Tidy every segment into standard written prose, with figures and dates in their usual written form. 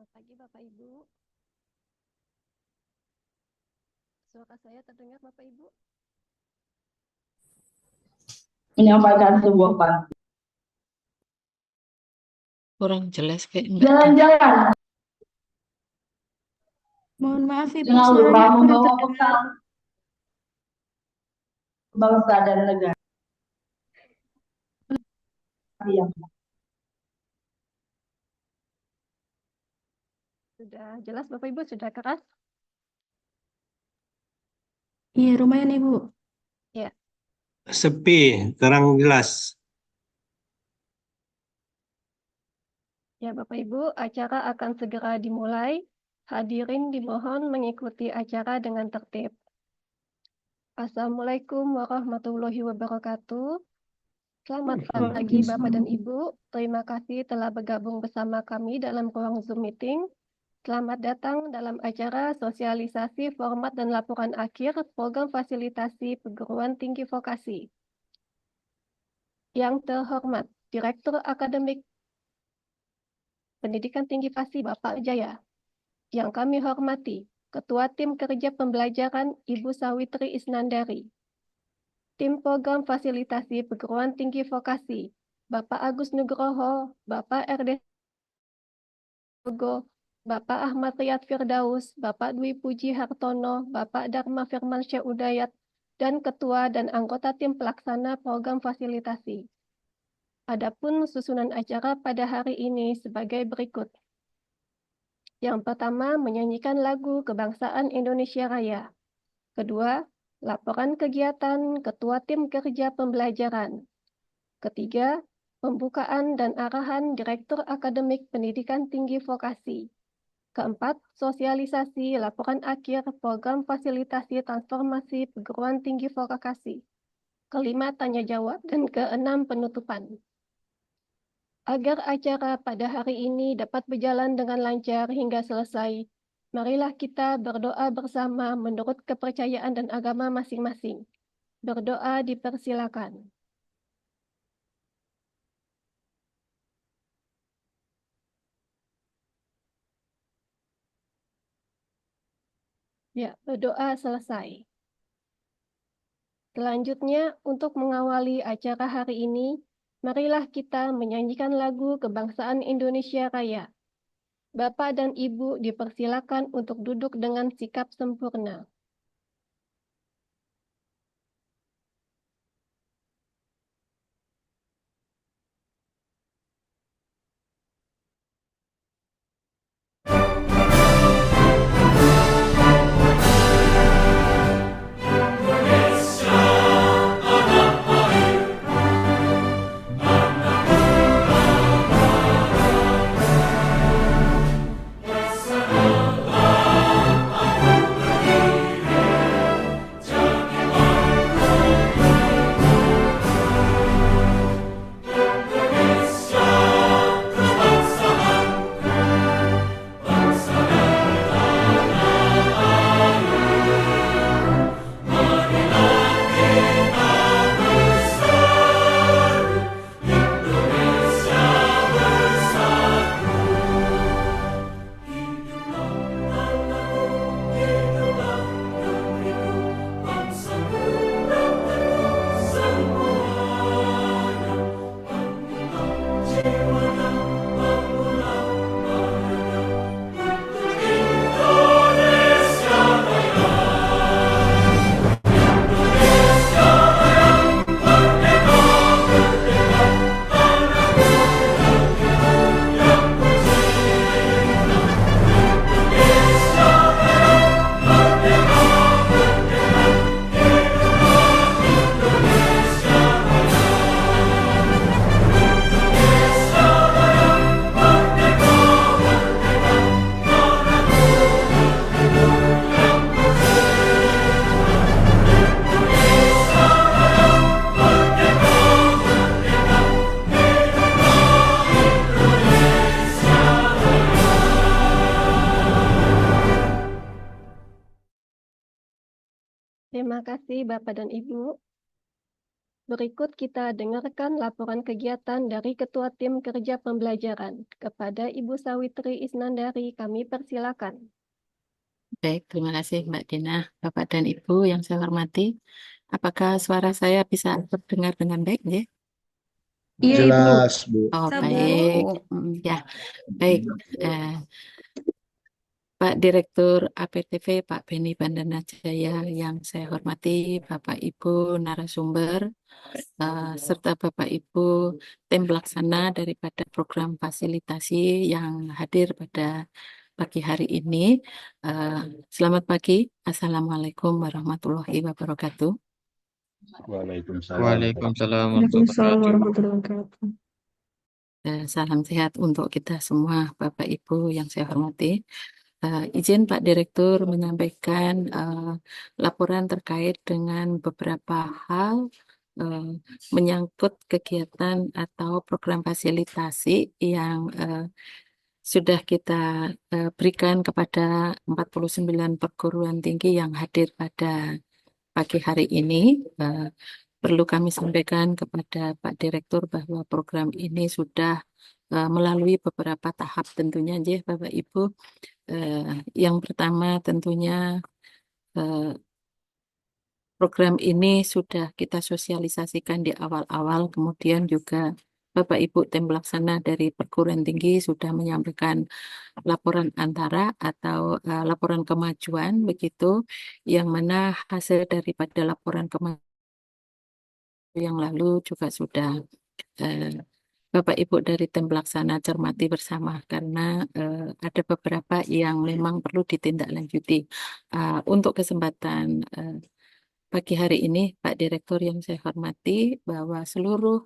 Selamat pagi Bapak Ibu. Suara saya terdengar Bapak Ibu? Menyampaikan sebuah pantun. Kurang jelas kayak Mbak. Jalan-jalan Mohon maaf Ibu, jangan lupa suaranya kurang membawa terdengar. bekal bangsa dan negara. Yang Sudah jelas Bapak Ibu? Sudah keras? Iya, lumayan Ibu. Ya. Sepi, terang jelas. Ya Bapak Ibu, acara akan segera dimulai. Hadirin dimohon mengikuti acara dengan tertib. Assalamualaikum warahmatullahi wabarakatuh. Selamat pagi Bapak dan Ibu. Terima kasih telah bergabung bersama kami dalam ruang Zoom meeting. Selamat datang dalam acara sosialisasi format dan laporan akhir program fasilitasi perguruan tinggi vokasi. Yang terhormat Direktur Akademik Pendidikan Tinggi Vokasi Bapak Jaya. Yang kami hormati Ketua Tim Kerja Pembelajaran Ibu Sawitri Isnandari. Tim Program Fasilitasi Perguruan Tinggi Vokasi Bapak Agus Nugroho, Bapak RD Bapak Ahmad Riyad Firdaus, Bapak Dwi Puji Hartono, Bapak Dharma Firmansyah Udayat, dan Ketua dan anggota tim pelaksana program fasilitasi. Adapun susunan acara pada hari ini sebagai berikut. Yang pertama, menyanyikan lagu Kebangsaan Indonesia Raya. Kedua, laporan kegiatan Ketua Tim Kerja Pembelajaran. Ketiga, pembukaan dan arahan Direktur Akademik Pendidikan Tinggi Vokasi. Keempat, sosialisasi laporan akhir program fasilitasi transformasi perguruan tinggi vokasi. Kelima, tanya jawab. Dan keenam, penutupan. Agar acara pada hari ini dapat berjalan dengan lancar hingga selesai, marilah kita berdoa bersama menurut kepercayaan dan agama masing-masing. Berdoa dipersilakan. Ya, berdoa selesai. Selanjutnya, untuk mengawali acara hari ini, marilah kita menyanyikan lagu Kebangsaan Indonesia Raya. Bapak dan Ibu dipersilakan untuk duduk dengan sikap sempurna. Terima kasih Bapak dan Ibu. Berikut kita dengarkan laporan kegiatan dari Ketua Tim Kerja Pembelajaran. Kepada Ibu Sawitri Isnandari, kami persilakan. Baik, terima kasih Mbak Dina, Bapak dan Ibu yang saya hormati. Apakah suara saya bisa terdengar dengan baik, ya? Iya, Ibu. Jelas, Bu. Oh, Sabar. baik. Ya, baik. Eh, Pak Direktur APTV, Pak Beni Bandana Jaya yang saya hormati, Bapak Ibu narasumber, serta Bapak Ibu tim pelaksana daripada program fasilitasi yang hadir pada pagi hari ini. Eh, Selamat pagi, Assalamualaikum warahmatullahi wabarakatuh. Waalaikumsalam. Waalaikumsalam warahmatullahi Waalaikumsalam wabarakatuh. warahmatullahi wabarakatuh. Salam sehat untuk kita semua, Bapak Ibu yang saya hormati. Izin Pak Direktur menyampaikan laporan terkait dengan beberapa hal menyangkut kegiatan atau program fasilitasi yang sudah kita berikan kepada 49 perguruan tinggi yang hadir pada pagi hari ini. Perlu kami sampaikan kepada Pak Direktur bahwa program ini sudah melalui beberapa tahap tentunya, ya, Bapak Ibu. Yang pertama tentunya program ini sudah kita sosialisasikan di awal-awal, kemudian juga Bapak Ibu tim pelaksana dari perguruan tinggi sudah menyampaikan laporan antara atau laporan kemajuan begitu, yang mana hasil daripada laporan kemajuan yang lalu juga sudah eh, Bapak Ibu dari tim pelaksana cermati bersama karena ada beberapa yang memang perlu ditindaklanjuti. Untuk kesempatan pagi hari ini, Pak Direktur yang saya hormati, bahwa seluruh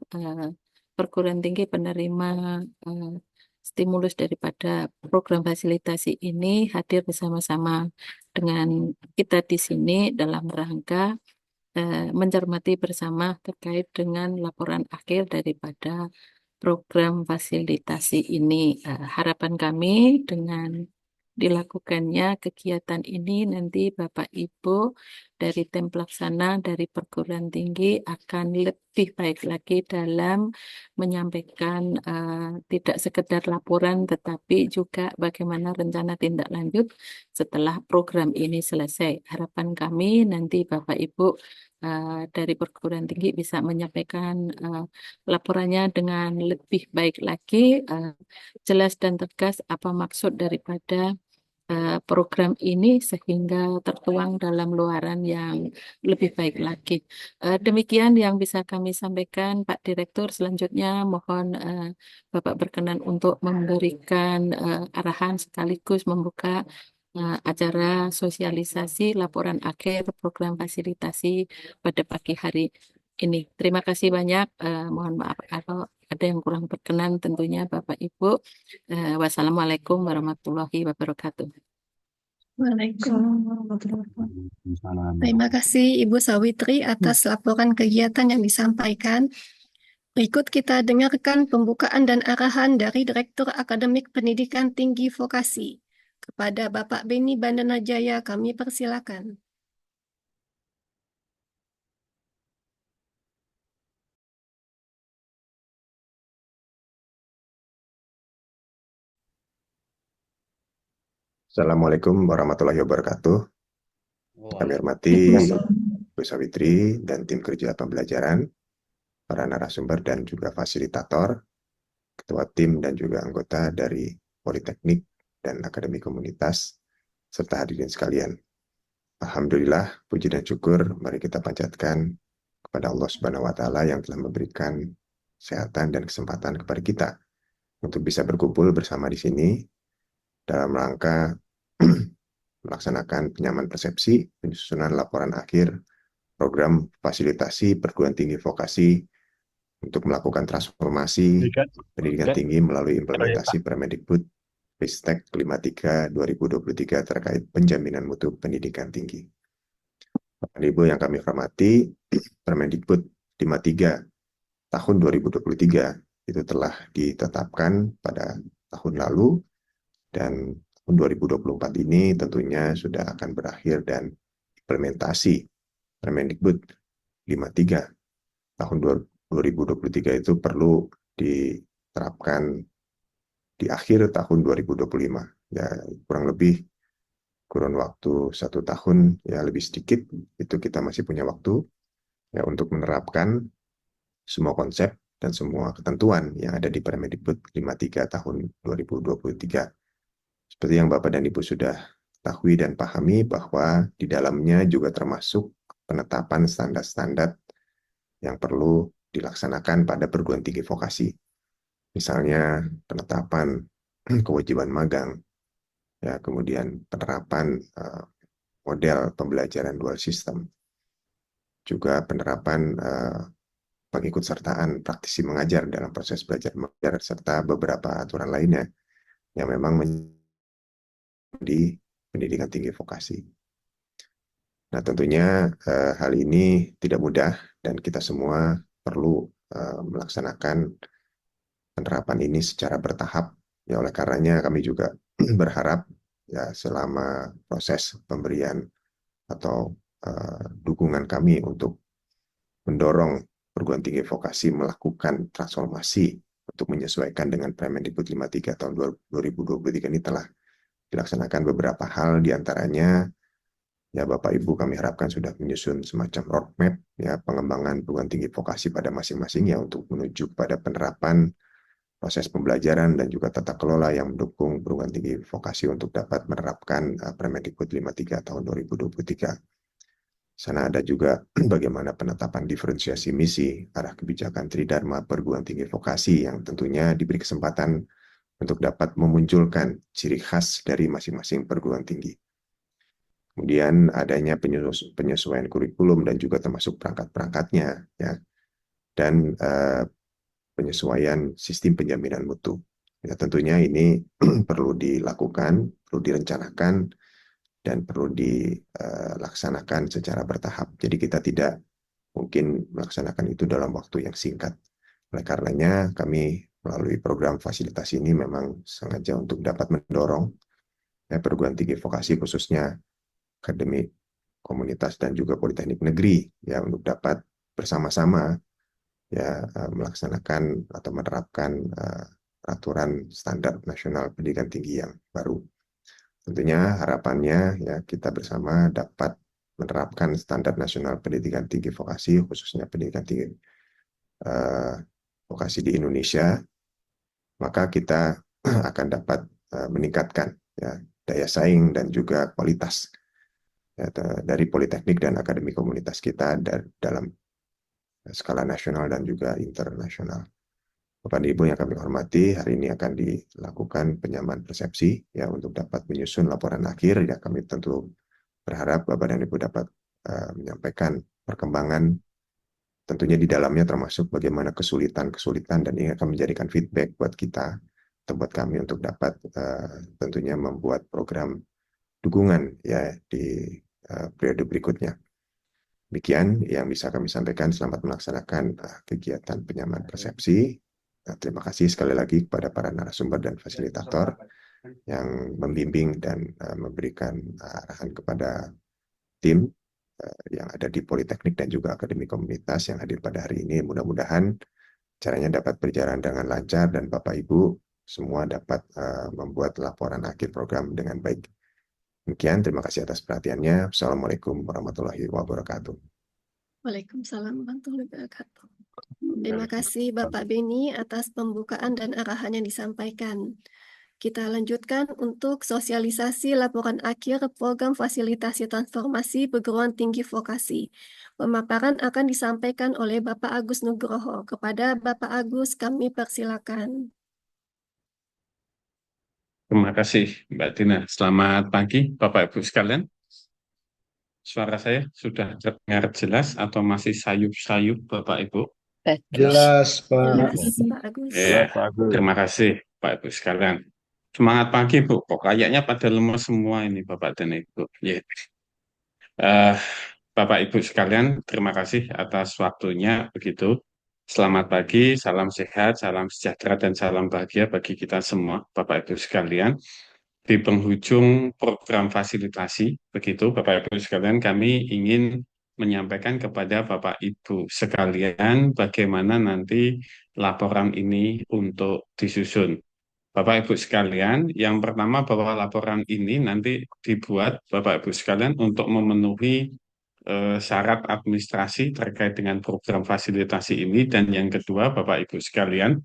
perguruan tinggi penerima eh, stimulus daripada program fasilitasi ini hadir bersama-sama dengan kita di sini dalam rangka mencermati bersama terkait dengan laporan akhir daripada program fasilitasi ini. Harapan kami dengan dilakukannya kegiatan ini nanti Bapak Ibu dari tim pelaksana dari perguruan tinggi akan lebih baik lagi dalam menyampaikan tidak sekedar laporan tetapi juga bagaimana rencana tindak lanjut setelah program ini selesai. Harapan kami nanti Bapak Ibu dari perguruan tinggi bisa menyampaikan laporannya dengan lebih baik lagi, jelas dan tegas apa maksud daripada program ini sehingga tertuang dalam luaran yang lebih baik lagi. Demikian yang bisa kami sampaikan, Pak Direktur. Selanjutnya mohon Bapak berkenan untuk memberikan arahan sekaligus membuka acara sosialisasi laporan akhir program fasilitasi pada pagi hari ini. Terima kasih banyak. Mohon maaf kalau ada yang kurang berkenan tentunya Bapak Ibu. Wassalamualaikum warahmatullahi wabarakatuh. Waalaikumsalam. Waalaikumsalam warahmatullahi wabarakatuh. Terima kasih Ibu Sawitri atas laporan kegiatan yang disampaikan. Berikut kita dengarkan pembukaan dan arahan dari Direktur Akademik Pendidikan Tinggi Vokasi. Kepada Bapak Beni Bandana Jaya, kami persilakan. Assalamualaikum warahmatullahi wabarakatuh. Kami hormati Bu Sawitri dan tim kerja pembelajaran, para narasumber dan juga fasilitator, ketua tim dan juga anggota dari Politeknik dan Akademi Komunitas, serta hadirin sekalian. Alhamdulillah, puji dan syukur mari kita panjatkan kepada Allah Subhanahu wa Ta'ala yang telah memberikan kesehatan dan kesempatan kepada kita untuk bisa berkumpul bersama di sini dalam rangka melaksanakan penyamaan persepsi penyusunan laporan akhir program fasilitasi perguruan tinggi vokasi untuk melakukan transformasi pendidikan tinggi melalui implementasi Permendikbud Ristek 53 2023 terkait penjaminan mutu pendidikan tinggi. Bapak Ibu yang kami hormati, Permendikbud 53 tahun 2023 itu telah ditetapkan pada tahun lalu, dan tahun 2024 ini tentunya sudah akan berakhir dan implementasi Permendikbud 53 tahun 2023 itu perlu diterapkan di akhir tahun 2025. Ya, kurang lebih kurun waktu 1 tahun, ya lebih sedikit, itu kita masih punya waktu ya untuk menerapkan semua konsep dan semua ketentuan yang ada di Permendikbud 53 tahun 2023. Seperti yang Bapak dan Ibu sudah ketahui dan pahami bahwa di dalamnya juga termasuk penetapan standar-standar yang perlu dilaksanakan pada perguruan tinggi vokasi. Misalnya penetapan kewajiban magang, ya, kemudian penerapan model pembelajaran dual system, juga penerapan pengikutsertaan praktisi mengajar dalam proses belajar mengajar, serta beberapa aturan lainnya yang memang di pendidikan tinggi vokasi. Nah, tentunya hal ini tidak mudah dan kita semua perlu melaksanakan penerapan ini secara bertahap. Ya, oleh karenanya kami juga berharap ya selama proses pemberian atau dukungan kami untuk mendorong perguruan tinggi vokasi melakukan transformasi untuk menyesuaikan dengan Permendikbud 53 tahun 2023 ini telah dilaksanakan beberapa hal, diantaranya ya Bapak Ibu kami harapkan sudah menyusun semacam roadmap ya pengembangan perguruan tinggi vokasi pada masing-masing ya untuk menuju pada penerapan proses pembelajaran dan juga tata kelola yang mendukung perguruan tinggi vokasi untuk dapat menerapkan Permendikbud 53 tahun 2023. Sana ada juga bagaimana penetapan diferensiasi misi, arah kebijakan Tridharma perguruan tinggi vokasi yang tentunya diberi kesempatan untuk dapat memunculkan ciri khas dari masing-masing perguruan tinggi. Kemudian adanya penyesuaian kurikulum dan juga termasuk perangkat-perangkatnya, ya, dan penyesuaian sistem penjaminan mutu. Ya, tentunya ini perlu dilakukan, perlu direncanakan, dan perlu dilaksanakan secara bertahap. Jadi kita tidak mungkin melaksanakan itu dalam waktu yang singkat. Oleh karenanya kami melalui program fasilitasi ini memang sengaja untuk dapat mendorong ya, perguruan tinggi vokasi khususnya akademik komunitas dan juga politeknik negeri ya untuk dapat bersama-sama ya melaksanakan atau menerapkan peraturan standar nasional pendidikan tinggi yang baru. Tentunya harapannya ya kita bersama dapat menerapkan standar nasional pendidikan tinggi vokasi, khususnya pendidikan tinggi vokasi di Indonesia, maka kita akan dapat meningkatkan ya, daya saing dan juga kualitas ya, dari politeknik dan akademi komunitas kita dalam skala nasional dan juga internasional. Bapak dan Ibu yang kami hormati, hari ini akan dilakukan penyamaan persepsi ya untuk dapat menyusun laporan akhir. Ya, kami tentu berharap Bapak dan Ibu dapat menyampaikan perkembangan, tentunya di dalamnya termasuk bagaimana kesulitan-kesulitan, dan ini akan menjadikan feedback buat kita atau buat kami untuk dapat tentunya membuat program dukungan ya di periode berikutnya. Demikian yang bisa kami sampaikan. Selamat melaksanakan kegiatan penyamaan persepsi. Terima kasih sekali lagi kepada para narasumber dan fasilitator yang membimbing dan memberikan arahan kepada tim yang ada di Politeknik dan juga Akademi Komunitas yang hadir pada hari ini. Mudah-mudahan caranya dapat berjalan dengan lancar dan Bapak Ibu semua dapat membuat laporan akhir program dengan baik. Demikian, terima kasih atas perhatiannya. Assalamualaikum warahmatullahi wabarakatuh. Waalaikumsalam warahmatullahi wabarakatuh. Terima kasih Bapak Beni atas pembukaan dan arahan yang disampaikan. Kita lanjutkan untuk sosialisasi laporan akhir program fasilitasi transformasi perguruan tinggi vokasi. Pemaparan akan disampaikan oleh Bapak Agus Nugroho. Kepada Bapak Agus kami persilakan. Terima kasih Mbak Dina. Selamat pagi Bapak Ibu sekalian. Suara saya sudah terdengar jelas atau masih sayup-sayup Bapak Ibu? Jelas, Pak. Jelas, Pak Agus. Ya, terima kasih Pak Ibu sekalian. Semangat pagi Bu, kok kayaknya pada lemas semua ini Bapak dan Ibu. Ya. Bapak Ibu sekalian, terima kasih atas waktunya begitu. Selamat pagi, salam sehat, salam sejahtera, dan salam bahagia bagi kita semua Bapak Ibu sekalian. Di penghujung program fasilitasi, begitu Bapak Ibu sekalian, kami ingin menyampaikan kepada Bapak Ibu sekalian bagaimana nanti laporan ini untuk disusun. Bapak Ibu sekalian, yang pertama bahwa laporan ini nanti dibuat Bapak Ibu sekalian untuk memenuhi syarat administrasi terkait dengan program fasilitasi ini, dan yang kedua Bapak Ibu sekalian,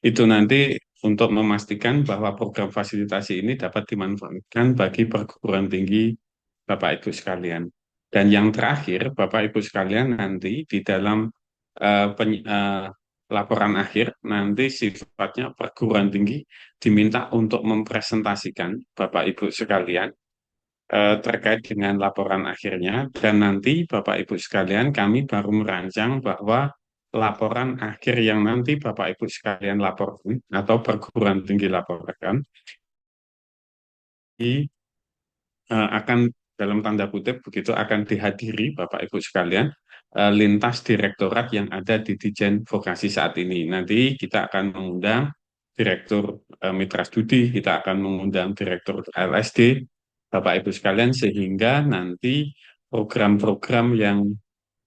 itu nanti untuk memastikan bahwa program fasilitasi ini dapat dimanfaatkan bagi perguruan tinggi Bapak Ibu sekalian. Dan yang terakhir, Bapak Ibu sekalian, nanti di dalam laporan akhir, nanti sifatnya perguruan tinggi diminta untuk mempresentasikan Bapak Ibu sekalian terkait dengan laporan akhirnya, dan nanti Bapak Ibu sekalian kami baru merancang bahwa laporan akhir yang nanti Bapak Ibu sekalian laporkan atau perguruan tinggi laporkan akan dalam tanda kutip begitu akan dihadiri Bapak Ibu sekalian lintas direktorat yang ada di Ditjen Vokasi saat ini. Nanti kita akan mengundang Direktur Mitra Studi, kita akan mengundang Direktur LSD, Bapak Ibu sekalian, sehingga nanti program-program yang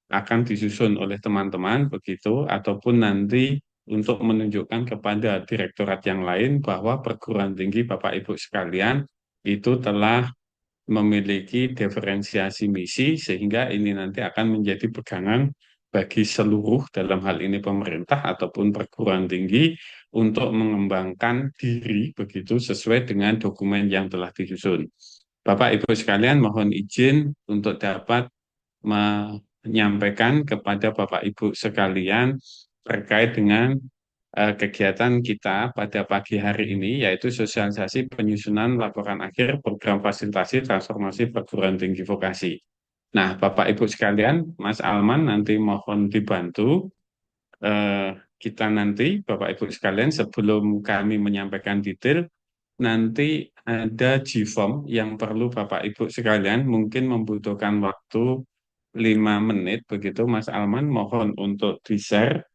akan disusun oleh teman-teman begitu, ataupun nanti untuk menunjukkan kepada direktorat yang lain bahwa perguruan tinggi Bapak Ibu sekalian itu telah memiliki diferensiasi misi, sehingga ini nanti akan menjadi pegangan bagi seluruh, dalam hal ini pemerintah ataupun perguruan tinggi, untuk mengembangkan diri begitu sesuai dengan dokumen yang telah disusun. Bapak Ibu sekalian, mohon izin untuk dapat menyampaikan kepada Bapak Ibu sekalian terkait dengan kegiatan kita pada pagi hari ini, yaitu sosialisasi penyusunan laporan akhir program fasilitasi transformasi perguruan tinggi vokasi. Nah, Bapak Ibu sekalian, Mas Alman nanti mohon dibantu. Kita nanti, Bapak Ibu sekalian, sebelum kami menyampaikan detail, nanti ada G-form yang perlu Bapak Ibu sekalian, mungkin membutuhkan waktu 5 menit, begitu Mas Alman, mohon untuk di-share.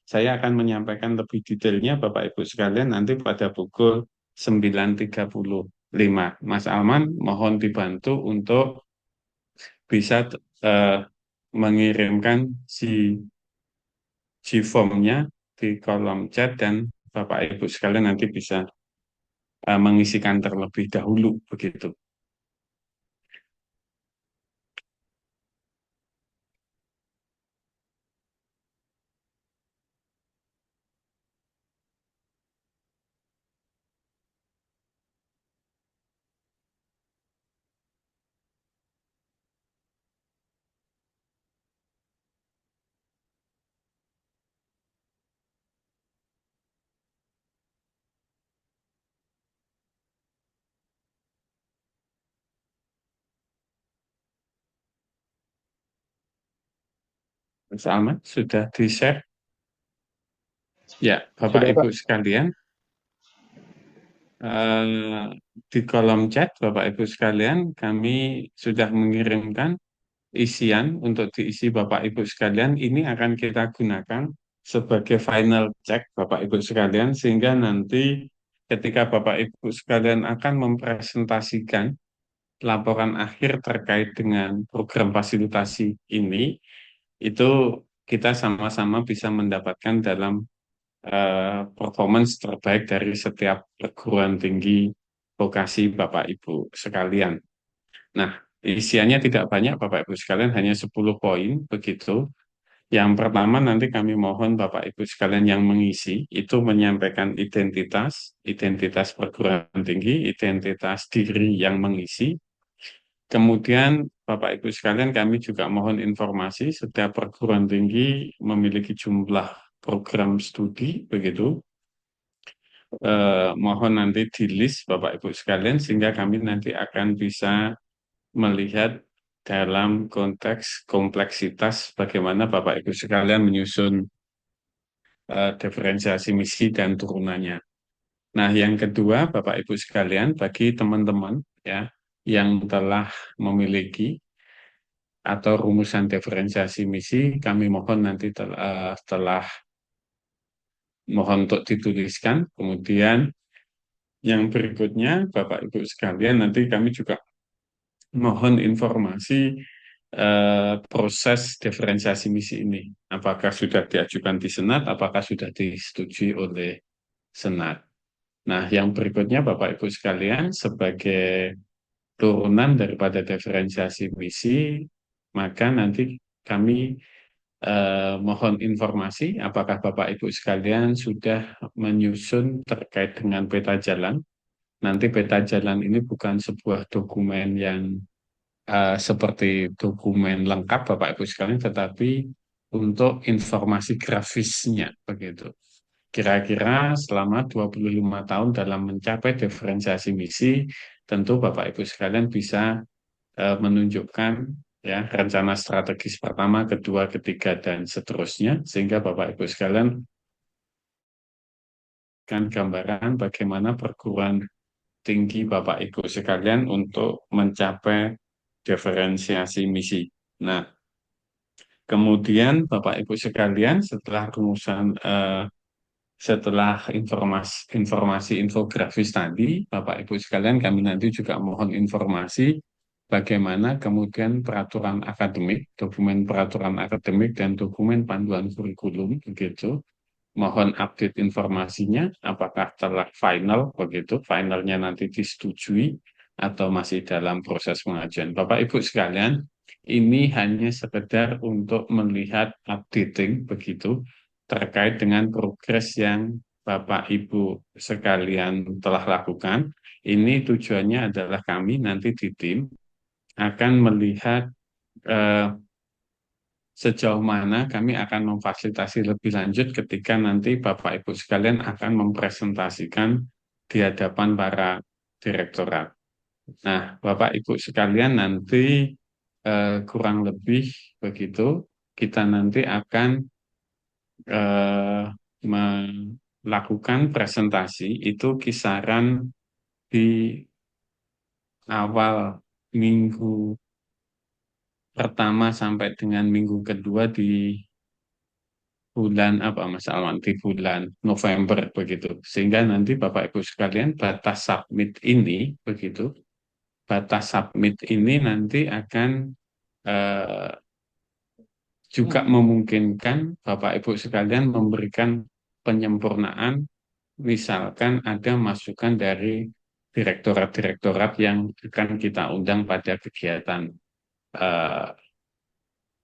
Saya akan menyampaikan lebih detailnya Bapak Ibu sekalian nanti pada pukul 9.35. Mas Alman, mohon dibantu untuk bisa mengirimkan G-form-nya di kolom chat, dan Bapak Ibu sekalian nanti bisa mengisikan terlebih dahulu begitu. Mas Alman, sudah di-share? Ya, Bapak Sudah, Ibu Pak. sekalian, di kolom chat Bapak Ibu sekalian kami sudah mengirimkan isian untuk diisi Bapak Ibu sekalian. Ini akan kita gunakan sebagai final check Bapak Ibu sekalian, sehingga nanti ketika Bapak Ibu sekalian akan mempresentasikan laporan akhir terkait dengan program fasilitasi ini, itu kita sama-sama bisa mendapatkan dalam performance terbaik dari setiap perguruan tinggi vokasi Bapak Ibu sekalian. Nah, isiannya tidak banyak Bapak Ibu sekalian, hanya 10 poin begitu. Yang pertama, nanti kami mohon Bapak Ibu sekalian yang mengisi itu menyampaikan identitas perguruan tinggi, identitas diri yang mengisi. Kemudian Bapak Ibu sekalian kami juga mohon informasi setiap perguruan tinggi memiliki jumlah program studi begitu. Mohon nanti di list Bapak Ibu sekalian, sehingga kami nanti akan bisa melihat dalam konteks kompleksitas bagaimana Bapak Ibu sekalian menyusun diferensiasi misi dan turunannya. Nah, yang kedua Bapak Ibu sekalian, bagi teman-teman ya yang telah memiliki atau rumusan diferensiasi misi, kami mohon nanti telah mohon untuk dituliskan. Kemudian yang berikutnya Bapak Ibu sekalian, nanti kami juga mohon informasi proses diferensiasi misi ini. Apakah sudah diajukan di Senat, apakah sudah disetujui oleh Senat. Nah, yang berikutnya Bapak Ibu sekalian, sebagai turunan daripada diferensiasi misi, maka nanti kami mohon informasi apakah Bapak Ibu sekalian sudah menyusun terkait dengan peta jalan. Nanti peta jalan ini bukan sebuah dokumen yang seperti dokumen lengkap Bapak Ibu sekalian, tetapi untuk informasi grafisnya begitu. Kira-kira selama 25 tahun dalam mencapai diferensiasi misi, tentu Bapak Ibu sekalian bisa menunjukkan ya rencana strategis pertama, kedua, ketiga, dan seterusnya, sehingga Bapak Ibu sekalian kan gambaran bagaimana perguruan tinggi Bapak Ibu sekalian untuk mencapai diferensiasi misi. Nah, kemudian Bapak Ibu sekalian setelah rumusan setelah informasi infografis tadi, Bapak Ibu sekalian, kami nanti juga mohon informasi bagaimana kemudian peraturan akademik, dokumen peraturan akademik dan dokumen panduan kurikulum begitu. Mohon update informasinya, apakah telah final begitu, finalnya nanti disetujui atau masih dalam proses pengajuan. Bapak Ibu sekalian, ini hanya sekedar untuk melihat updating begitu terkait dengan progres yang Bapak Ibu sekalian telah lakukan. Ini tujuannya adalah kami nanti di tim akan melihat sejauh mana kami akan memfasilitasi lebih lanjut ketika nanti Bapak Ibu sekalian akan mempresentasikan di hadapan para direktorat. Nah, Bapak Ibu sekalian nanti kurang lebih begitu, kita nanti akan melakukan presentasi itu kisaran di awal minggu pertama sampai dengan minggu kedua di bulan apa Mas Alwan, di bulan November begitu. Sehingga nanti Bapak Ibu sekalian batas submit ini nanti akan juga memungkinkan Bapak Ibu sekalian memberikan penyempurnaan, misalkan ada masukan dari direktorat-direktorat yang akan kita undang pada kegiatan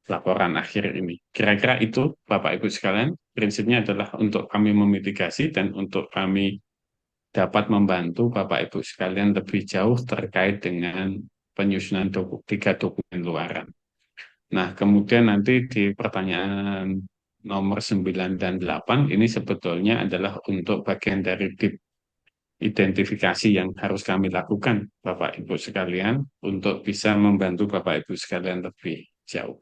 laporan akhir ini. Kira-kira itu Bapak Ibu sekalian, prinsipnya adalah untuk kami memitigasi dan untuk kami dapat membantu Bapak Ibu sekalian lebih jauh terkait dengan penyusunan tiga dokumen luaran. Nah, kemudian nanti di pertanyaan nomor 9 dan 8 ini sebetulnya adalah untuk bagian dari identifikasi yang harus kami lakukan Bapak Ibu sekalian untuk bisa membantu Bapak Ibu sekalian lebih jauh.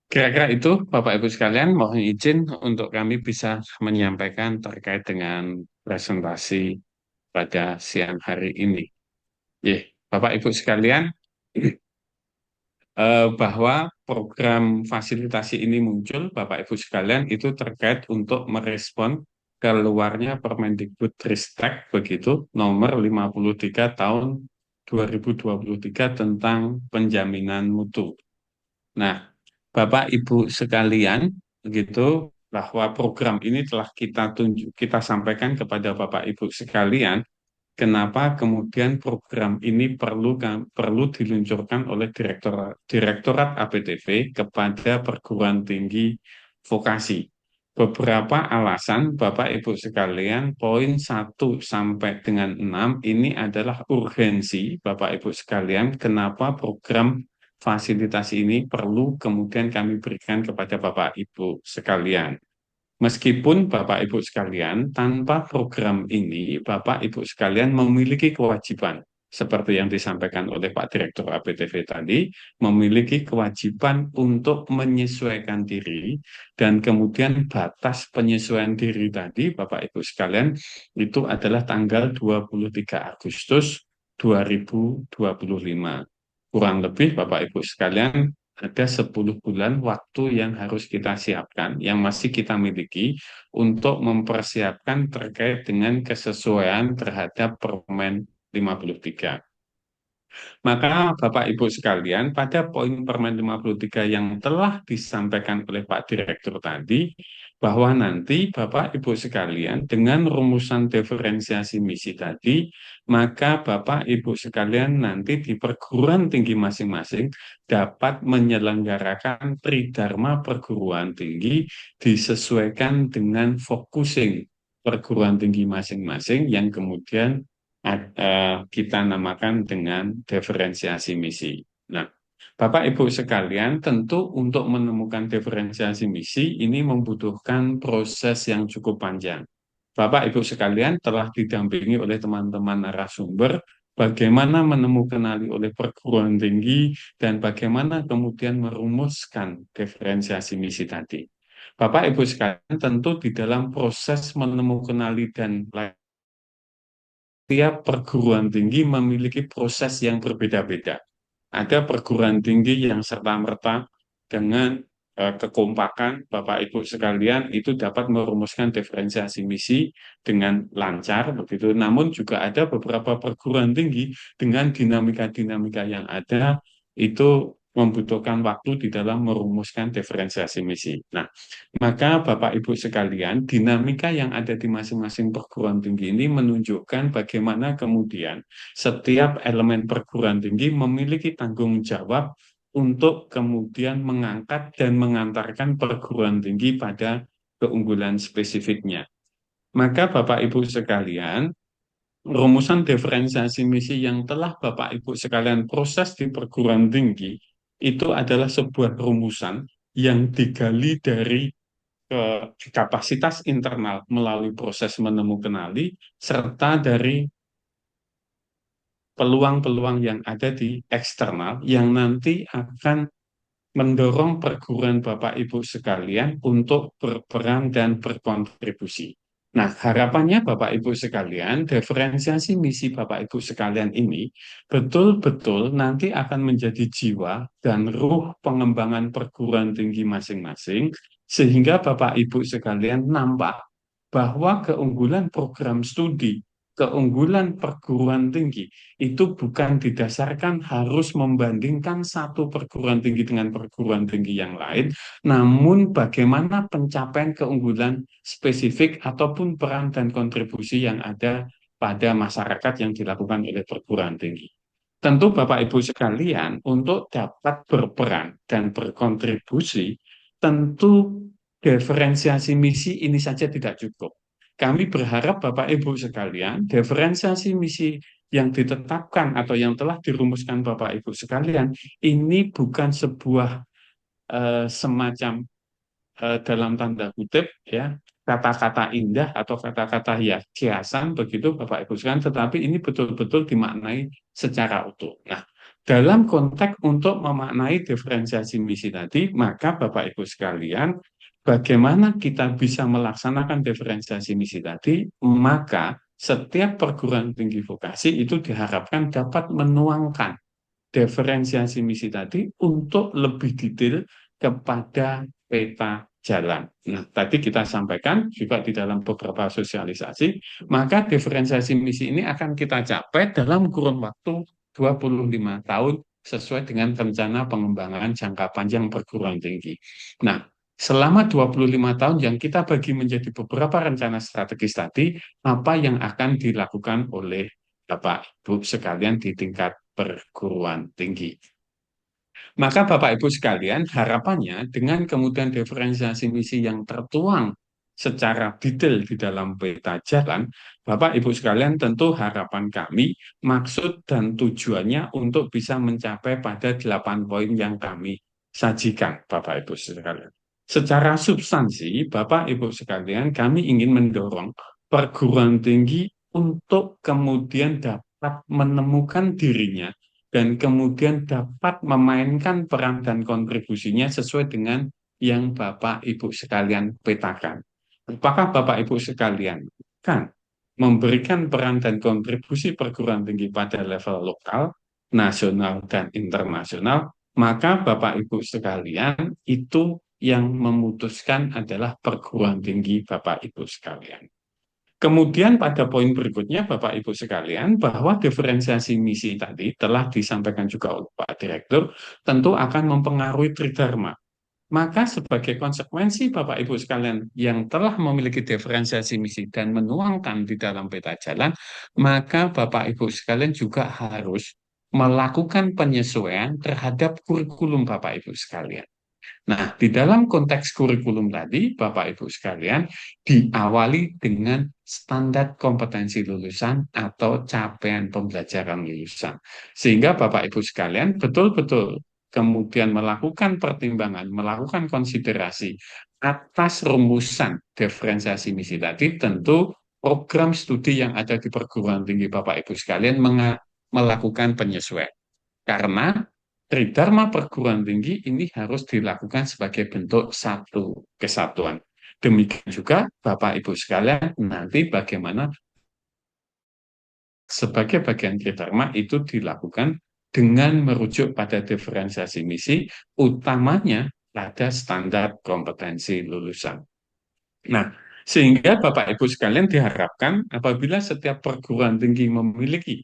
Kira-kira itu Bapak Ibu sekalian, mohon izin untuk kami bisa menyampaikan terkait dengan presentasi pada siang hari ini. Bapak Ibu sekalian, bahwa program fasilitasi ini muncul, Bapak Ibu sekalian, itu terkait untuk merespon keluarnya Permendikbudristek begitu nomor 53 tahun 2023 tentang penjaminan mutu. Nah, Bapak Ibu sekalian, begitu bahwa program ini telah kita sampaikan kepada Bapak Ibu sekalian, kenapa kemudian program ini perlu diluncurkan oleh Direktorat APTV kepada perguruan tinggi vokasi. Beberapa alasan Bapak Ibu sekalian, poin 1 sampai dengan 6 ini adalah urgensi Bapak Ibu sekalian, kenapa program fasilitasi ini perlu kemudian kami berikan kepada Bapak Ibu sekalian. Meskipun Bapak Ibu sekalian, tanpa program ini, Bapak Ibu sekalian memiliki kewajiban, seperti yang disampaikan oleh Pak Direktur APTV tadi, memiliki kewajiban untuk menyesuaikan diri, dan kemudian batas penyesuaian diri tadi, Bapak Ibu sekalian, itu adalah tanggal 23 Agustus 2025. Kurang lebih Bapak Ibu sekalian, ada 10 bulan waktu yang harus kita siapkan, yang masih kita miliki untuk mempersiapkan terkait dengan kesesuaian terhadap Permen 53. Maka Bapak Ibu sekalian, pada poin Permen 53 yang telah disampaikan oleh Pak Direktur tadi, bahwa nanti Bapak Ibu sekalian dengan rumusan diferensiasi misi tadi, maka Bapak Ibu sekalian nanti di perguruan tinggi masing-masing dapat menyelenggarakan tridharma perguruan tinggi disesuaikan dengan focusing perguruan tinggi masing-masing yang kemudian kita namakan dengan diferensiasi misi. Nah, Bapak Ibu sekalian, tentu untuk menemukan diferensiasi misi ini membutuhkan proses yang cukup panjang. Bapak Ibu sekalian telah didampingi oleh teman-teman narasumber bagaimana menemukan oleh perguruan tinggi dan bagaimana kemudian merumuskan diferensiasi misi tadi. Bapak Ibu sekalian, tentu di dalam proses menemukan dan tiap perguruan tinggi memiliki proses yang berbeda-beda. Ada perguruan tinggi yang serta-merta dengan kekompakan Bapak Ibu sekalian itu dapat merumuskan diferensiasi misi dengan lancar begitu. Namun juga ada beberapa perguruan tinggi dengan dinamika-dinamika yang ada itu membutuhkan waktu di dalam merumuskan diferensiasi misi. Nah, maka Bapak Ibu sekalian, dinamika yang ada di masing-masing perguruan tinggi ini menunjukkan bagaimana kemudian setiap elemen perguruan tinggi memiliki tanggung jawab untuk kemudian mengangkat dan mengantarkan perguruan tinggi pada keunggulan spesifiknya. Maka Bapak Ibu sekalian, rumusan diferensiasi misi yang telah Bapak Ibu sekalian proses di perguruan tinggi itu adalah sebuah rumusan yang digali dari kapasitas internal melalui proses menemukan serta dari peluang-peluang yang ada di eksternal yang nanti akan mendorong perguruan Bapak Ibu sekalian untuk berperan dan berkontribusi. Nah, harapannya Bapak Ibu sekalian, diferensiasi misi Bapak Ibu sekalian ini betul-betul nanti akan menjadi jiwa dan ruh pengembangan perguruan tinggi masing-masing, sehingga Bapak Ibu sekalian nampak bahwa keunggulan program studi, keunggulan perguruan tinggi itu bukan didasarkan harus membandingkan satu perguruan tinggi dengan perguruan tinggi yang lain, namun bagaimana pencapaian keunggulan spesifik ataupun peran dan kontribusi yang ada pada masyarakat yang dilakukan oleh perguruan tinggi. Tentu Bapak Ibu sekalian, untuk dapat berperan dan berkontribusi, tentu diferensiasi misi ini saja tidak cukup. Kami berharap Bapak Ibu sekalian, diferensiasi misi yang ditetapkan atau yang telah dirumuskan Bapak Ibu sekalian, ini bukan sebuah semacam dalam tanda kutip ya kata-kata indah atau kata-kata ya kiasan begitu Bapak Ibu sekalian, tetapi ini betul-betul dimaknai secara utuh. Nah, dalam konteks untuk memaknai diferensiasi misi tadi, maka Bapak Ibu sekalian, bagaimana kita bisa melaksanakan diferensiasi misi tadi, maka setiap perguruan tinggi vokasi itu diharapkan dapat menuangkan diferensiasi misi tadi untuk lebih detail kepada peta jalan. Nah, tadi kita sampaikan juga di dalam beberapa sosialisasi, maka diferensiasi misi ini akan kita capai dalam kurun waktu 25 tahun sesuai dengan rencana pengembangan jangka panjang perguruan tinggi. Nah, selama 25 tahun yang kita bagi menjadi beberapa rencana strategis tadi, apa yang akan dilakukan oleh Bapak Ibu sekalian di tingkat perguruan tinggi. Maka Bapak Ibu sekalian, harapannya dengan kemudian diferensiasi misi yang tertuang secara detail di dalam peta jalan, Bapak Ibu sekalian tentu harapan kami, maksud dan tujuannya untuk bisa mencapai pada 8 poin yang kami sajikan, Bapak Ibu sekalian. Secara substansi, Bapak Ibu sekalian, kami ingin mendorong perguruan tinggi untuk kemudian dapat menemukan dirinya dan kemudian dapat memainkan peran dan kontribusinya sesuai dengan yang Bapak Ibu sekalian petakan. Apakah Bapak Ibu sekalian kan memberikan peran dan kontribusi perguruan tinggi pada level lokal, nasional, dan internasional, maka Bapak Ibu sekalian itu yang memutuskan adalah perguruan tinggi Bapak Ibu sekalian. Kemudian pada poin berikutnya, Bapak Ibu sekalian, bahwa diferensiasi misi tadi telah disampaikan juga oleh Pak Direktur, tentu akan mempengaruhi tridharma. Maka sebagai konsekuensi Bapak Ibu sekalian yang telah memiliki diferensiasi misi dan menuangkan di dalam peta jalan, maka Bapak Ibu sekalian juga harus melakukan penyesuaian terhadap kurikulum Bapak Ibu sekalian. Nah, di dalam konteks kurikulum tadi, Bapak Ibu sekalian, diawali dengan standar kompetensi lulusan atau capaian pembelajaran lulusan. Sehingga Bapak Ibu sekalian betul-betul kemudian melakukan pertimbangan, melakukan konsiderasi atas rumusan diferensiasi misi tadi, tentu program studi yang ada di perguruan tinggi Bapak Ibu sekalian melakukan penyesuaian. Karena tridharma perguruan tinggi ini harus dilakukan sebagai bentuk satu kesatuan. Demikian juga Bapak Ibu sekalian, nanti bagaimana sebagai bagian tridharma itu dilakukan dengan merujuk pada diferensiasi misi, utamanya pada standar kompetensi lulusan. Nah, sehingga Bapak Ibu sekalian diharapkan apabila setiap perguruan tinggi memiliki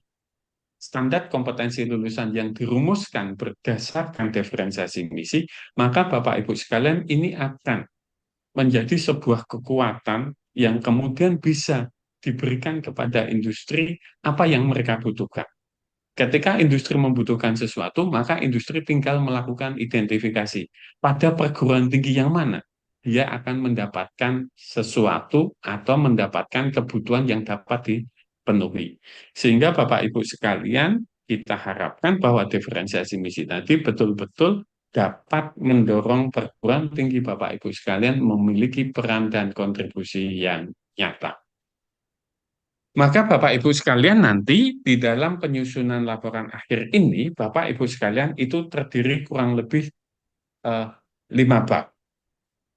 standar kompetensi lulusan yang dirumuskan berdasarkan diferensiasi misi, maka Bapak Ibu sekalian ini akan menjadi sebuah kekuatan yang kemudian bisa diberikan kepada industri apa yang mereka butuhkan. Ketika industri membutuhkan sesuatu, maka industri tinggal melakukan identifikasi pada perguruan tinggi yang mana dia akan mendapatkan sesuatu atau mendapatkan kebutuhan yang dapat dipenuhi. Sehingga Bapak Ibu sekalian, kita harapkan bahwa diferensiasi misi tadi betul-betul dapat mendorong perguruan tinggi Bapak Ibu sekalian memiliki peran dan kontribusi yang nyata. Maka Bapak Ibu sekalian nanti di dalam penyusunan laporan akhir ini, Bapak Ibu sekalian itu terdiri kurang lebih 5 bab.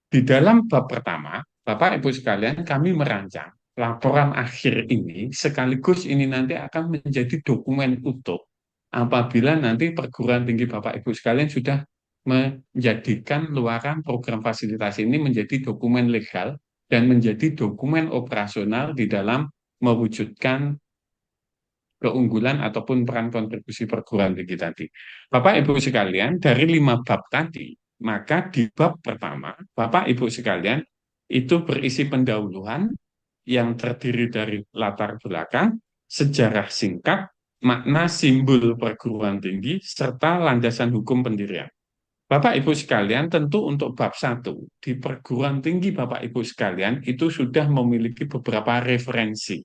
Di dalam bab pertama, Bapak Ibu sekalian kami merancang laporan akhir ini sekaligus ini nanti akan menjadi dokumen utuh apabila nanti perguruan tinggi Bapak Ibu sekalian sudah menjadikan luaran program fasilitasi ini menjadi dokumen legal dan menjadi dokumen operasional di dalam mewujudkan keunggulan ataupun peran kontribusi perguruan tinggi tadi. Bapak Ibu sekalian, dari 5 bab tadi, maka di bab pertama, Bapak Ibu sekalian, itu berisi pendahuluan yang terdiri dari latar belakang, sejarah singkat, makna simbol perguruan tinggi, serta landasan hukum pendirian. Bapak Ibu sekalian, tentu untuk bab 1 di perguruan tinggi Bapak Ibu sekalian itu sudah memiliki beberapa referensi.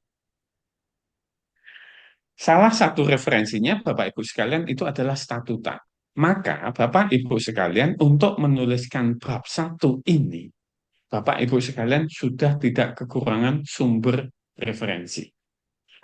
Salah satu referensinya Bapak Ibu sekalian itu adalah statuta. Maka Bapak Ibu sekalian untuk menuliskan bab 1 ini, Bapak Ibu sekalian sudah tidak kekurangan sumber referensi.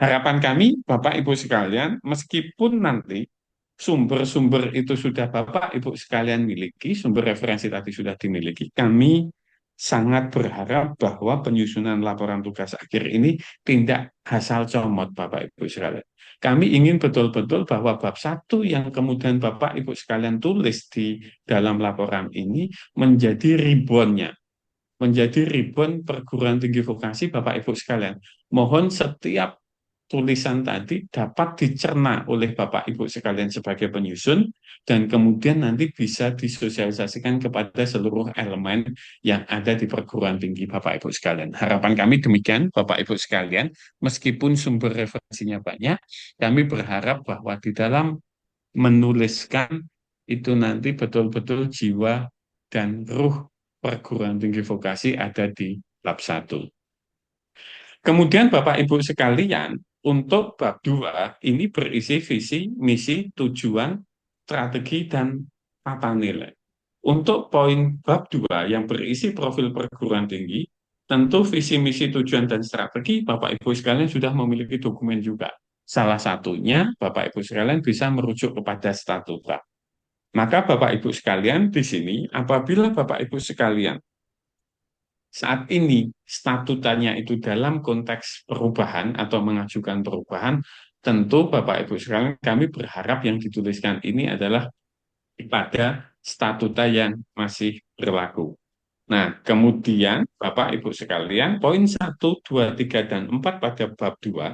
Harapan kami Bapak Ibu sekalian, meskipun nanti sumber-sumber itu sudah Bapak Ibu sekalian miliki, sumber referensi tadi sudah dimiliki, kami sangat berharap bahwa penyusunan laporan tugas akhir ini tidak asal comot Bapak Ibu sekalian. Kami ingin betul-betul bahwa bab 1 yang kemudian Bapak Ibu sekalian tulis di dalam laporan ini menjadi ribbonnya, menjadi ribbon perguruan tinggi vokasi Bapak Ibu sekalian. Mohon setiap tulisan tadi dapat dicerna oleh Bapak Ibu sekalian sebagai penyusun dan kemudian nanti bisa disosialisasikan kepada seluruh elemen yang ada di perguruan tinggi Bapak Ibu sekalian. Harapan kami demikian Bapak Ibu sekalian, meskipun sumber referensinya banyak, kami berharap bahwa di dalam menuliskan itu nanti betul-betul jiwa dan ruh perguruan tinggi vokasi ada di bab 1. Kemudian Bapak Ibu sekalian, untuk bab 2 ini berisi visi, misi, tujuan, strategi, dan tata nilai. Untuk poin bab 2 yang berisi profil perguruan tinggi, tentu visi, misi, tujuan, dan strategi Bapak Ibu sekalian sudah memiliki dokumen juga. Salah satunya Bapak Ibu sekalian bisa merujuk kepada statuta. Maka Bapak Ibu sekalian di sini, apabila Bapak Ibu sekalian saat ini statutanya itu dalam konteks perubahan atau mengajukan perubahan, tentu Bapak Ibu sekalian kami berharap yang dituliskan ini adalah pada statuta yang masih berlaku. Nah, kemudian Bapak Ibu sekalian, poin 1, 2, 3, dan 4 pada bab 2,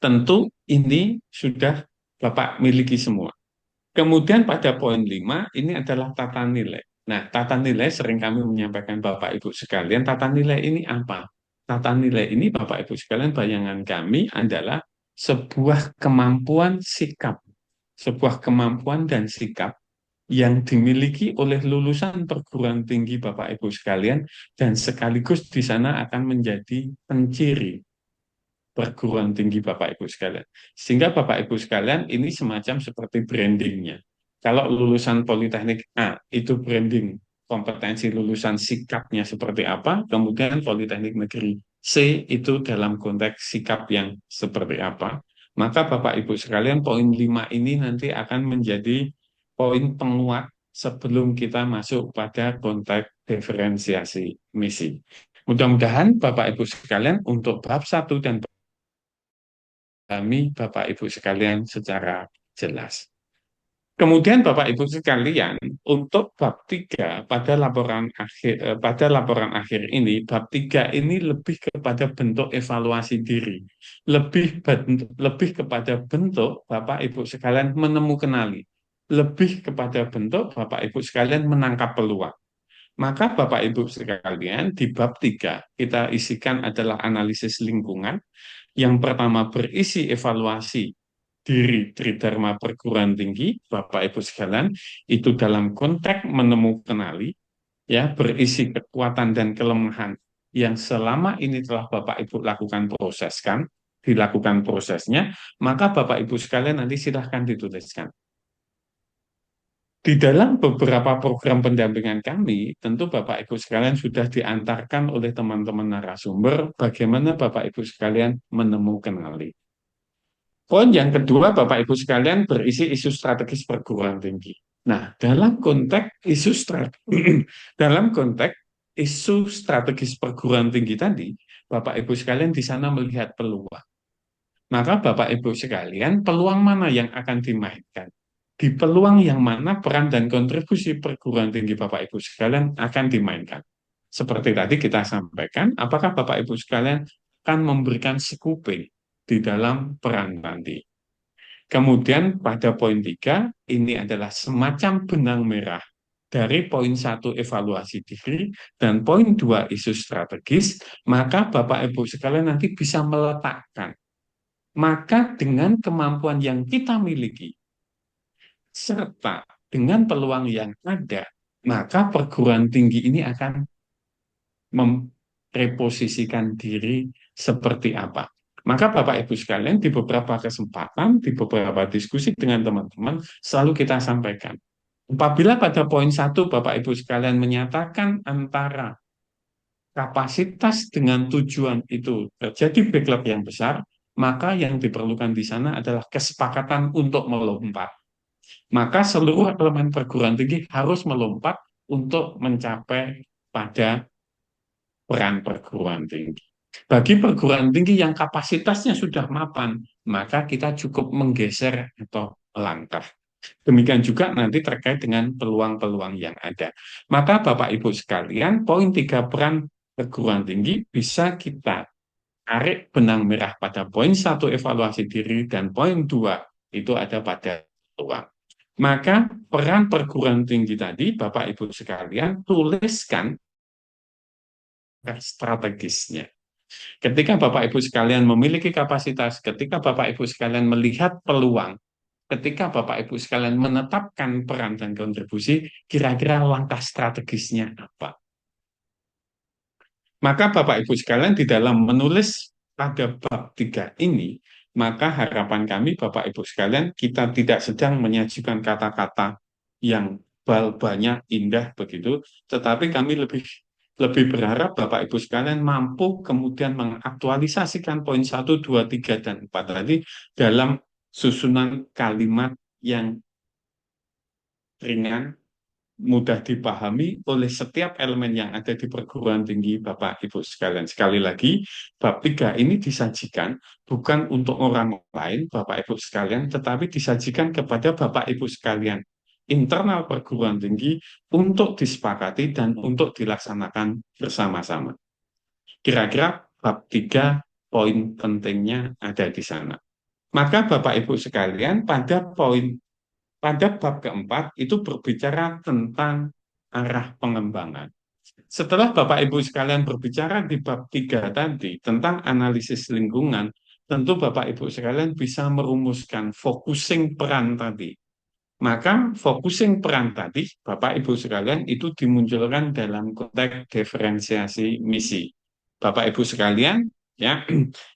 tentu ini sudah Bapak miliki semua. Kemudian pada poin 5, ini adalah tata nilai. Nah, tata nilai sering kami menyampaikan Bapak Ibu sekalian, tata nilai ini apa? Tata nilai ini Bapak Ibu sekalian, bayangan kami adalah sebuah kemampuan sikap, sebuah kemampuan dan sikap yang dimiliki oleh lulusan perguruan tinggi Bapak Ibu sekalian, dan sekaligus di sana akan menjadi penciri perguruan tinggi Bapak Ibu sekalian. Sehingga Bapak Ibu sekalian ini semacam seperti brandingnya. Kalau lulusan Politeknik A itu branding kompetensi lulusan sikapnya seperti apa, kemudian Politeknik Negeri C itu dalam konteks sikap yang seperti apa, maka Bapak Ibu sekalian poin 5 ini nanti akan menjadi poin penguat sebelum kita masuk pada konteks diferensiasi misi. Mudah-mudahan Bapak Ibu sekalian untuk bab 1 dan kami Bapak Ibu sekalian secara jelas. Kemudian Bapak Ibu sekalian, untuk bab 3 pada laporan akhir ini, bab 3 ini lebih kepada bentuk evaluasi diri. Lebih kepada bentuk Bapak Ibu sekalian menemukanali. Lebih kepada bentuk Bapak Ibu sekalian menangkap peluang. Maka Bapak Ibu sekalian, di bab 3 kita isikan adalah analisis lingkungan. Yang pertama berisi evaluasi diri Tridharma perguruan tinggi, Bapak Ibu sekalian, itu dalam konteks menemukanali, ya, berisi kekuatan dan kelemahan yang selama ini telah Bapak Ibu dilakukan prosesnya, maka Bapak Ibu sekalian nanti silahkan dituliskan. Di dalam beberapa program pendampingan kami, tentu Bapak Ibu sekalian sudah diantarkan oleh teman-teman narasumber bagaimana Bapak Ibu sekalian menemukanali. Poin yang kedua, Bapak Ibu sekalian, berisi isu strategis perguruan tinggi. Nah, dalam konteks isu strategis perguruan tinggi tadi, Bapak Ibu sekalian di sana melihat peluang. Maka Bapak Ibu sekalian, peluang mana yang akan dimainkan? Di peluang yang mana peran dan kontribusi perguruan tinggi Bapak Ibu sekalian akan dimainkan? Seperti tadi kita sampaikan, apakah Bapak Ibu sekalian akan memberikan scoping di dalam peran nanti. Kemudian pada poin 3, ini adalah semacam benang merah dari poin 1 evaluasi diri dan poin 2 isu strategis, maka Bapak Ibu sekalian nanti bisa meletakkan. Maka dengan kemampuan yang kita miliki, serta dengan peluang yang ada, maka perguruan tinggi ini akan mereposisikan diri seperti apa. Maka Bapak Ibu sekalian, di beberapa kesempatan, di beberapa diskusi dengan teman-teman, selalu kita sampaikan. Apabila pada poin 1 Bapak Ibu sekalian menyatakan antara kapasitas dengan tujuan itu terjadi backlog yang besar, maka yang diperlukan di sana adalah kesepakatan untuk melompat. Maka seluruh elemen perguruan tinggi harus melompat untuk mencapai pada peran perguruan tinggi. Bagi perguruan tinggi yang kapasitasnya sudah mapan, maka kita cukup menggeser atau melangkah. Demikian juga nanti terkait dengan peluang-peluang yang ada. Maka Bapak Ibu sekalian, poin 3 peran perguruan tinggi bisa kita tarik benang merah pada poin 1 evaluasi diri dan poin 2 itu ada pada peluang. Maka peran perguruan tinggi tadi, Bapak Ibu sekalian, tuliskan strategisnya. Ketika Bapak Ibu sekalian memiliki kapasitas, ketika Bapak Ibu sekalian melihat peluang, ketika Bapak Ibu sekalian menetapkan peran dan kontribusi, kira-kira langkah strategisnya apa? Maka Bapak Ibu sekalian di dalam menulis pada bab 3 ini, maka harapan kami Bapak Ibu sekalian, kita tidak sedang menyajikan kata-kata yang banyak, indah begitu, tetapi kami lebih berharap Bapak Ibu sekalian mampu kemudian mengaktualisasikan poin 1, 2, 3, dan 4 tadi dalam susunan kalimat yang ringan, mudah dipahami oleh setiap elemen yang ada di perguruan tinggi Bapak Ibu sekalian. Sekali lagi, bab 3 ini disajikan bukan untuk orang lain Bapak Ibu sekalian, tetapi disajikan kepada Bapak Ibu sekalian internal perguruan tinggi untuk disepakati dan untuk dilaksanakan bersama-sama. Kira-kira bab 3 poin pentingnya ada di sana. Maka Bapak Ibu sekalian, pada bab keempat itu berbicara tentang arah pengembangan. Setelah Bapak Ibu sekalian berbicara di bab 3 tadi tentang analisis lingkungan, tentu Bapak Ibu sekalian bisa merumuskan focusing peran tadi. Maka focusing peran tadi, Bapak Ibu sekalian, itu dimunculkan dalam konteks diferensiasi misi. Bapak Ibu sekalian, ya,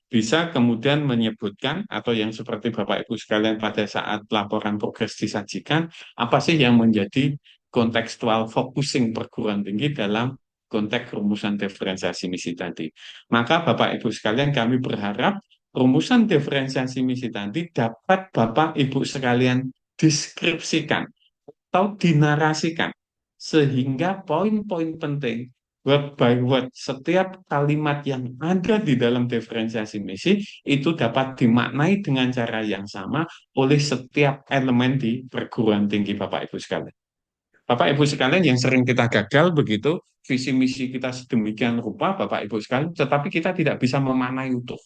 bisa kemudian menyebutkan atau yang seperti Bapak Ibu sekalian pada saat laporan progres disajikan, apa sih yang menjadi kontekstual focusing perguruan tinggi dalam konteks rumusan diferensiasi misi tadi. Maka Bapak Ibu sekalian, kami berharap rumusan diferensiasi misi tadi dapat Bapak Ibu sekalian deskripsikan atau dinarasikan sehingga poin-poin penting word by word setiap kalimat yang ada di dalam diferensiasi misi itu dapat dimaknai dengan cara yang sama oleh setiap elemen di perguruan tinggi Bapak Ibu sekalian. Bapak Ibu sekalian, yang sering kita gagal begitu, visi misi kita sedemikian rupa Bapak Ibu sekalian, tetapi kita tidak bisa memaknai utuh.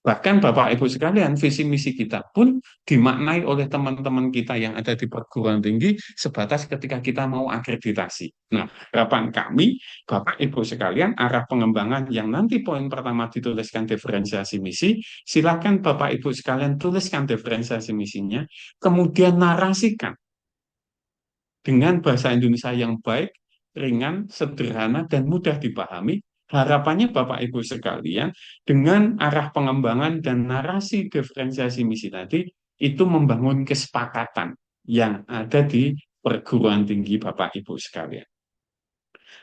Bahkan Bapak Ibu sekalian, visi misi kita pun dimaknai oleh teman-teman kita yang ada di perguruan tinggi sebatas ketika kita mau akreditasi. Nah, harapan kami, Bapak Ibu sekalian, arah pengembangan yang nanti poin pertama dituliskan diferensiasi misi, silakan Bapak Ibu sekalian tuliskan diferensiasi misinya, kemudian narasikan dengan bahasa Indonesia yang baik, ringan, sederhana, dan mudah dipahami. Harapannya Bapak Ibu sekalian, dengan arah pengembangan dan narasi diferensiasi misi tadi, itu membangun kesepakatan yang ada di perguruan tinggi Bapak Ibu sekalian.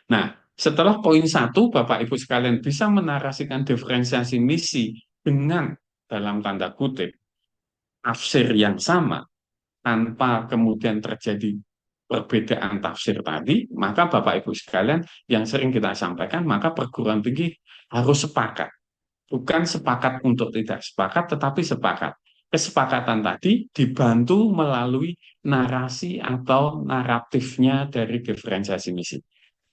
Nah, setelah poin 1, Bapak Ibu sekalian bisa menarasikan diferensiasi misi dengan, dalam tanda kutip, tafsir yang sama, tanpa kemudian terjadi perbedaan tafsir tadi, maka Bapak Ibu sekalian yang sering kita sampaikan, maka perguruan tinggi harus sepakat. Bukan sepakat untuk tidak sepakat, tetapi sepakat. Kesepakatan tadi dibantu melalui narasi atau naratifnya dari diferensiasi misi.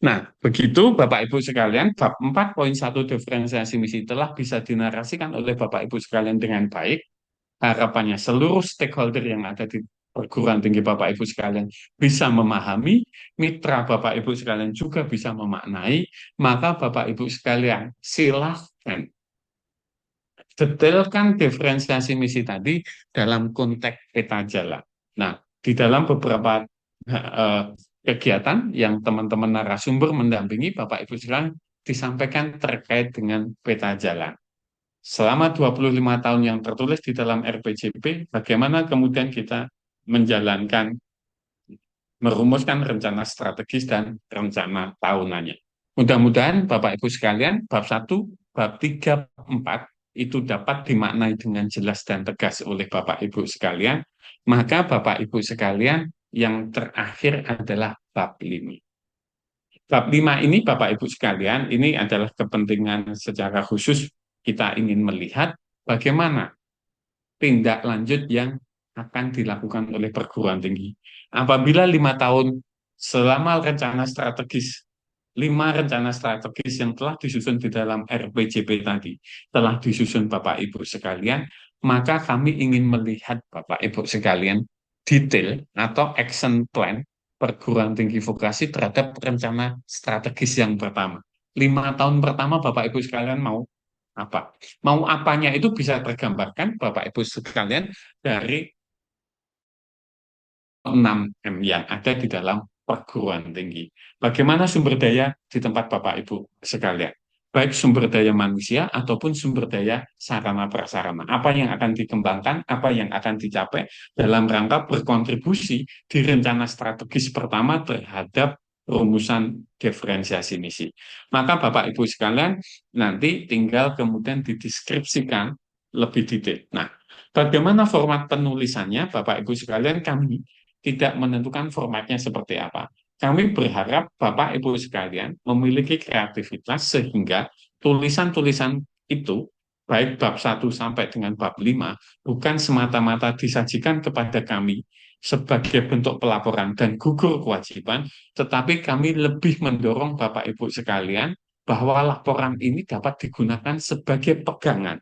Nah, begitu Bapak Ibu sekalian, bab 4.1 diferensiasi misi telah bisa dinarasikan oleh Bapak Ibu sekalian dengan baik. Harapannya seluruh stakeholder yang ada di perguruan tinggi Bapak Ibu sekalian bisa memahami, mitra Bapak Ibu sekalian juga bisa memaknai, maka Bapak Ibu sekalian silahkan detailkan diferensiasi misi tadi dalam konteks peta jalan. Nah, di dalam beberapa kegiatan yang teman-teman narasumber mendampingi Bapak Ibu sekalian disampaikan terkait dengan peta jalan. Selama 25 tahun yang tertulis di dalam RPJP, bagaimana kemudian kita menjalankan, merumuskan rencana strategis dan rencana tahunannya. Mudah-mudahan Bapak Ibu sekalian, bab 1, bab 3, 4, itu dapat dimaknai dengan jelas dan tegas oleh Bapak Ibu sekalian. Maka Bapak Ibu sekalian, yang terakhir adalah bab 5. Bab 5 ini Bapak Ibu sekalian, ini adalah kepentingan secara khusus kita ingin melihat bagaimana tindak lanjut yang akan dilakukan oleh perguruan tinggi. Apabila 5 tahun selama rencana strategis, 5 rencana strategis yang telah disusun di dalam RPJP tadi, telah disusun Bapak Ibu sekalian, maka kami ingin melihat Bapak Ibu sekalian detail atau action plan perguruan tinggi vokasi terhadap rencana strategis yang pertama. 5 tahun pertama Bapak Ibu sekalian mau apa? Mau apanya itu bisa tergambarkan Bapak Ibu sekalian dari 6M yang ada di dalam perguruan tinggi. Bagaimana sumber daya di tempat Bapak Ibu sekalian? Baik sumber daya manusia ataupun sumber daya sarana prasarana. Apa yang akan dikembangkan, apa yang akan dicapai dalam rangka berkontribusi di rencana strategis pertama terhadap rumusan diferensiasi misi. Maka Bapak Ibu sekalian nanti tinggal kemudian dideskripsikan lebih detail. Nah, bagaimana format penulisannya Bapak Ibu sekalian, kami tidak menentukan formatnya seperti apa. Kami berharap Bapak Ibu sekalian memiliki kreativitas sehingga tulisan-tulisan itu baik bab 1 sampai dengan bab 5 bukan semata-mata disajikan kepada kami sebagai bentuk pelaporan dan gugur kewajiban, tetapi kami lebih mendorong Bapak Ibu sekalian bahwa laporan ini dapat digunakan sebagai pegangan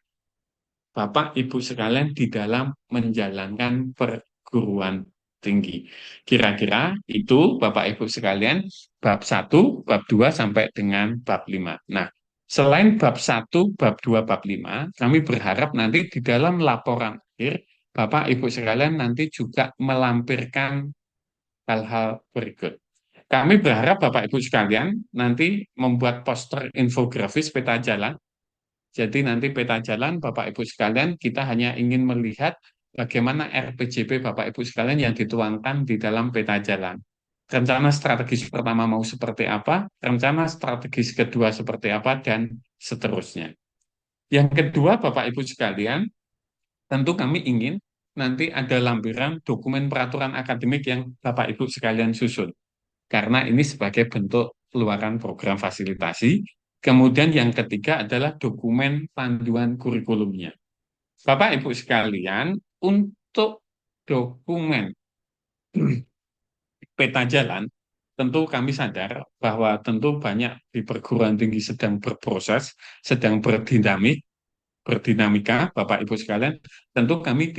Bapak Ibu sekalian di dalam menjalankan perguruan tinggi. Kira-kira itu Bapak Ibu sekalian bab 1, bab 2 sampai dengan bab 5. Nah, selain bab 1, bab 2, bab 5, kami berharap nanti di dalam laporan akhir Bapak Ibu sekalian nanti juga melampirkan hal-hal berikut. Kami berharap Bapak Ibu sekalian nanti membuat poster infografis peta jalan. Jadi nanti peta jalan Bapak Ibu sekalian kita hanya ingin melihat bagaimana RPJP Bapak Ibu sekalian yang dituangkan di dalam peta jalan. Rencana strategis pertama mau seperti apa, rencana strategis kedua seperti apa, dan seterusnya. Yang kedua Bapak Ibu sekalian, tentu kami ingin nanti ada lampiran dokumen peraturan akademik yang Bapak Ibu sekalian susun. Karena ini sebagai bentuk keluaran program fasilitasi. Kemudian yang ketiga adalah dokumen panduan kurikulumnya. Bapak Ibu sekalian, untuk dokumen peta jalan, tentu kami sadar bahwa tentu banyak di perguruan tinggi sedang berproses, sedang berdinamika, Bapak Ibu sekalian. Tentu kami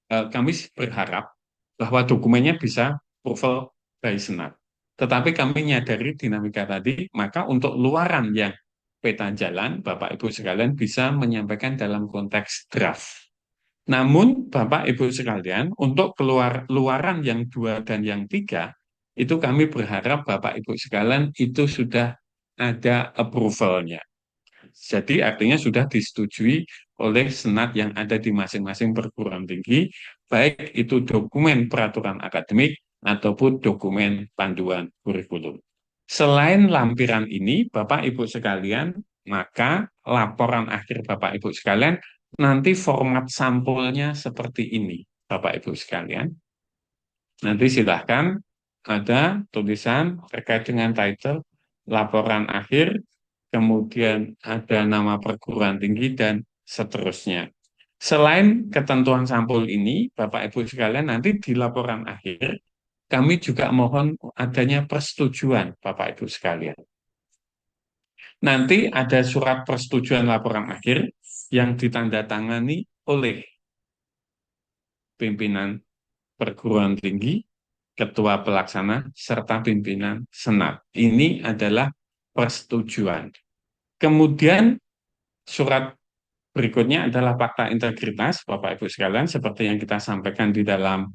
kami berharap bahwa dokumennya bisa approval by Senat. Tetapi kami menyadari dinamika tadi, maka untuk luaran yang peta jalan, Bapak Ibu sekalian bisa menyampaikan dalam konteks draft. Namun, Bapak Ibu sekalian, untuk luaran yang 2 dan yang 3, itu kami berharap Bapak Ibu sekalian itu sudah ada approval-nya. Jadi artinya sudah disetujui oleh Senat yang ada di masing-masing perguruan tinggi, baik itu dokumen peraturan akademik ataupun dokumen panduan kurikulum. Selain lampiran ini, Bapak Ibu sekalian, maka laporan akhir Bapak Ibu sekalian, nanti format sampulnya seperti ini, Bapak Ibu sekalian. Nanti silahkan ada tulisan terkait dengan title, laporan akhir, kemudian ada nama perguruan tinggi, dan seterusnya. Selain ketentuan sampul ini, Bapak Ibu sekalian, nanti di laporan akhir, kami juga mohon adanya persetujuan Bapak Ibu sekalian. Nanti ada surat persetujuan laporan akhir yang ditandatangani oleh pimpinan perguruan tinggi, ketua pelaksana, serta pimpinan Senat. Ini adalah persetujuan. Kemudian surat berikutnya adalah fakta integritas, Bapak Ibu sekalian, seperti yang kita sampaikan di dalam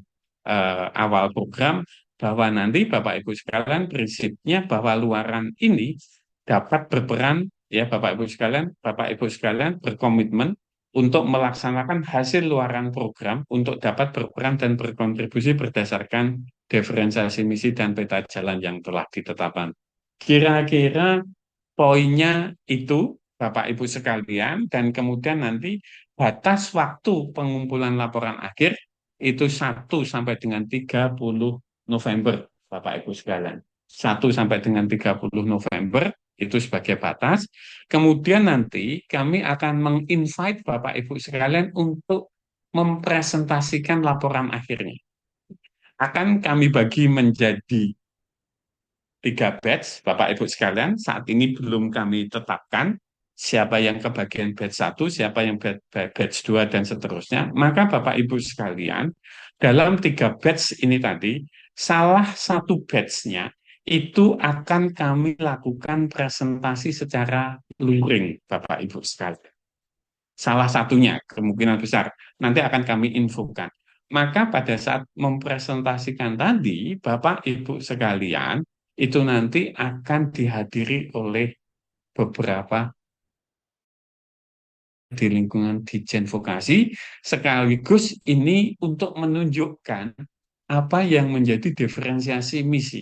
awal program, bahwa nanti Bapak Ibu sekalian prinsipnya bahwa luaran ini dapat berperan, ya Bapak Ibu sekalian berkomitmen untuk melaksanakan hasil luaran program untuk dapat berperan dan berkontribusi berdasarkan diferensiasi misi dan peta jalan yang telah ditetapkan. Kira-kira poinnya itu Bapak Ibu sekalian, dan kemudian nanti batas waktu pengumpulan laporan akhir itu 1 sampai dengan 30 November, Bapak Ibu sekalian. 1 sampai dengan 30 November itu sebagai batas. Kemudian nanti kami akan menginvite Bapak Ibu sekalian untuk mempresentasikan laporan akhirnya. Akan kami bagi menjadi 3 batch, Bapak Ibu sekalian. Saat ini belum kami tetapkan siapa yang kebagian batch 1, siapa yang batch 2, dan seterusnya. Maka Bapak Ibu sekalian, dalam 3 batch ini tadi, salah satu batch-nya itu akan kami lakukan presentasi secara luring, Bapak Ibu sekalian. Salah satunya, kemungkinan besar, nanti akan kami infokan. Maka pada saat mempresentasikan tadi, Bapak Ibu sekalian, itu nanti akan dihadiri oleh beberapa di lingkungan Ditjen Vokasi, sekaligus ini untuk menunjukkan apa yang menjadi diferensiasi misi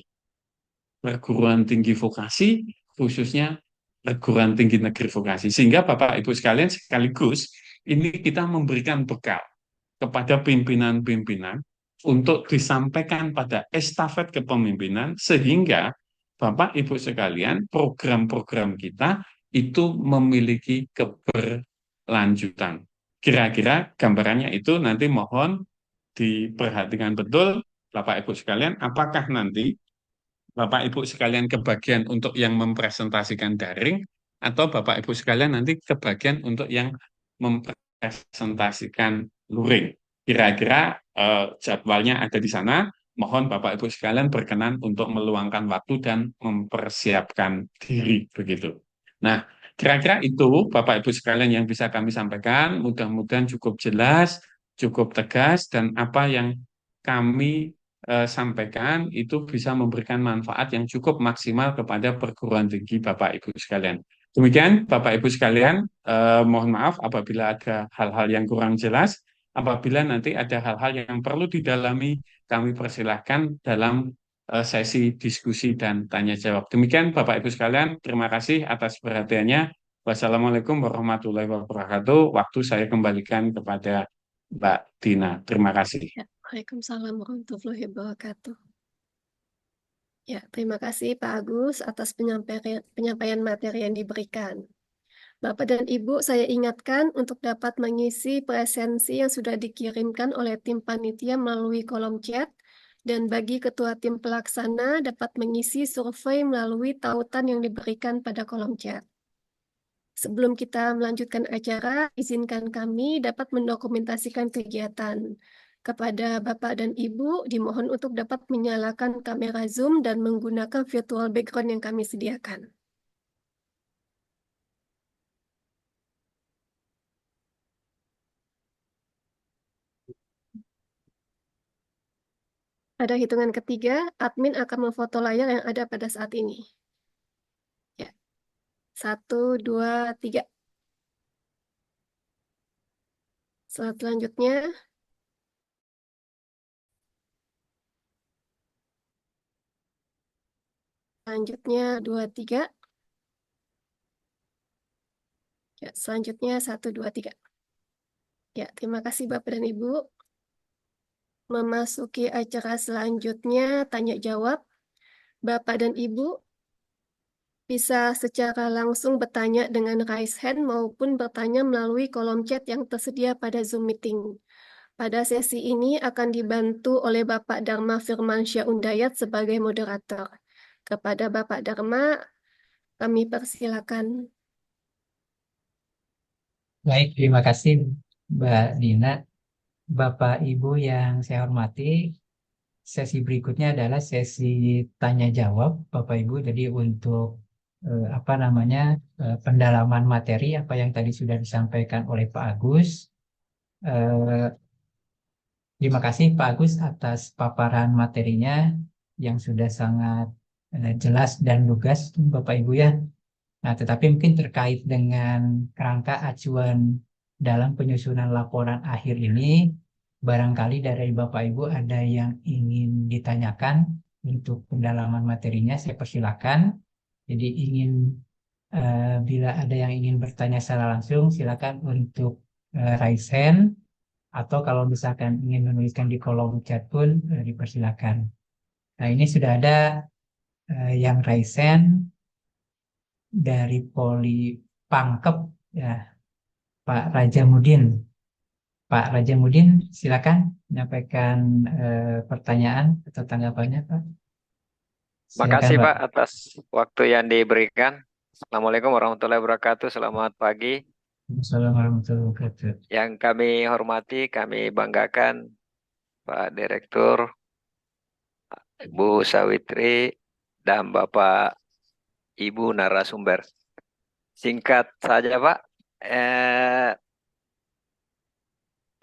perguruan tinggi vokasi, khususnya perguruan tinggi negeri vokasi. Sehingga Bapak Ibu sekalian, sekaligus ini kita memberikan bekal kepada pimpinan-pimpinan untuk disampaikan pada estafet kepemimpinan, sehingga Bapak Ibu sekalian, program-program kita itu memiliki keberlanjutan. Kira-kira gambarannya itu nanti mohon diperhatikan betul Bapak Ibu sekalian, apakah nanti Bapak Ibu sekalian kebagian untuk yang mempresentasikan daring atau Bapak Ibu sekalian nanti kebagian untuk yang mempresentasikan luring. Kira-kira jadwalnya ada di sana. Mohon Bapak Ibu sekalian berkenan untuk meluangkan waktu dan mempersiapkan diri begitu. Nah, kira-kira itu Bapak Ibu sekalian yang bisa kami sampaikan. Mudah-mudahan cukup jelas, cukup tegas, dan apa yang kami sampaikan itu bisa memberikan manfaat yang cukup maksimal kepada perguruan tinggi Bapak Ibu sekalian. Demikian Bapak Ibu sekalian, mohon maaf apabila ada hal-hal yang kurang jelas. Apabila nanti ada hal-hal yang perlu didalami, kami persilahkan dalam sesi diskusi dan tanya jawab. Demikian Bapak Ibu sekalian, terima kasih atas perhatiannya. Wassalamualaikum warahmatullahi wabarakatuh. Waktu saya kembalikan kepada Mbak Dina. Terima kasih. Ya, Waalaikumsalam warahmatullahi wabarakatuh. Ya, terima kasih Pak Agus atas penyampaian materi yang diberikan. Bapak dan Ibu, saya ingatkan untuk dapat mengisi presensi yang sudah dikirimkan oleh tim panitia melalui kolom chat, dan bagi ketua tim pelaksana dapat mengisi survei melalui tautan yang diberikan pada kolom chat. Sebelum kita melanjutkan acara, izinkan kami dapat mendokumentasikan kegiatan. Kepada Bapak dan Ibu, dimohon untuk dapat menyalakan kamera Zoom dan menggunakan virtual background yang kami sediakan. Pada hitungan ketiga, admin akan memfoto layar yang ada pada saat ini. Ya. 1, 2, 3. Selanjutnya, selanjutnya 2, 3. Ya, selanjutnya 1, 2, 3. Ya, terima kasih Bapak dan Ibu. Memasuki acara selanjutnya, tanya jawab. Bapak dan Ibu bisa secara langsung bertanya dengan raise hand maupun bertanya melalui kolom chat yang tersedia pada Zoom meeting. Pada sesi ini akan dibantu oleh Bapak Dharma Firmansyah Undayat sebagai moderator. Kepada Bapak Dharma, kami persilakan. Baik, terima kasih Mbak Dina. Bapak Ibu yang saya hormati, sesi berikutnya adalah sesi tanya jawab Bapak Ibu. Jadi untuk pendalaman materi apa yang tadi sudah disampaikan oleh Pak Agus. Eh, Terima kasih Pak Agus atas paparan materinya yang sudah sangat jelas dan lugas Bapak Ibu ya. Nah, tetapi mungkin terkait dengan kerangka acuan dalam penyusunan laporan akhir ini, barangkali dari Bapak Ibu ada yang ingin ditanyakan untuk pendalaman materinya, saya persilakan. Jadi bila ada yang ingin bertanya secara langsung, silakan untuk raise hand, atau kalau misalkan ingin menuliskan di kolom chat pun dipersilakan. Nah, ini sudah ada yang raise hand dari Poli Pangkep ya, Pak Raja Mudin. Pak Raja Mudin, silakan menyampaikan pertanyaan atau tanggapannya, Pak. Silakan, Makasih Pak. Pak atas waktu yang diberikan. Assalamualaikum warahmatullahi wabarakatuh. Selamat pagi. Assalamualaikum warahmatullahi wabarakatuh. Yang kami hormati, kami banggakan Pak Direktur, Ibu Sawitri, dan Bapak Ibu narasumber. Singkat saja Pak,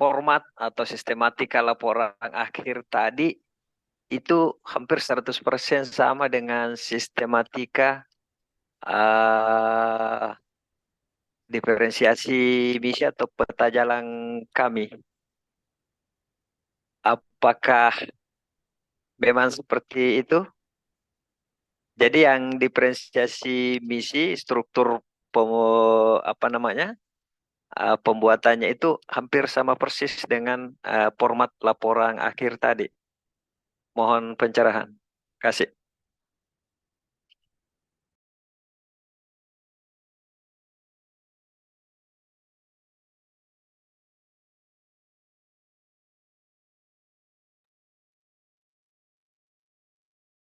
format atau sistematika laporan akhir tadi itu hampir 100% sama dengan sistematika diferensiasi misi atau peta jalan kami. Apakah memang seperti itu? Jadi yang diferensiasi misi, struktur pembuatannya itu hampir sama persis dengan format laporan akhir tadi. Mohon pencerahan. Kasih.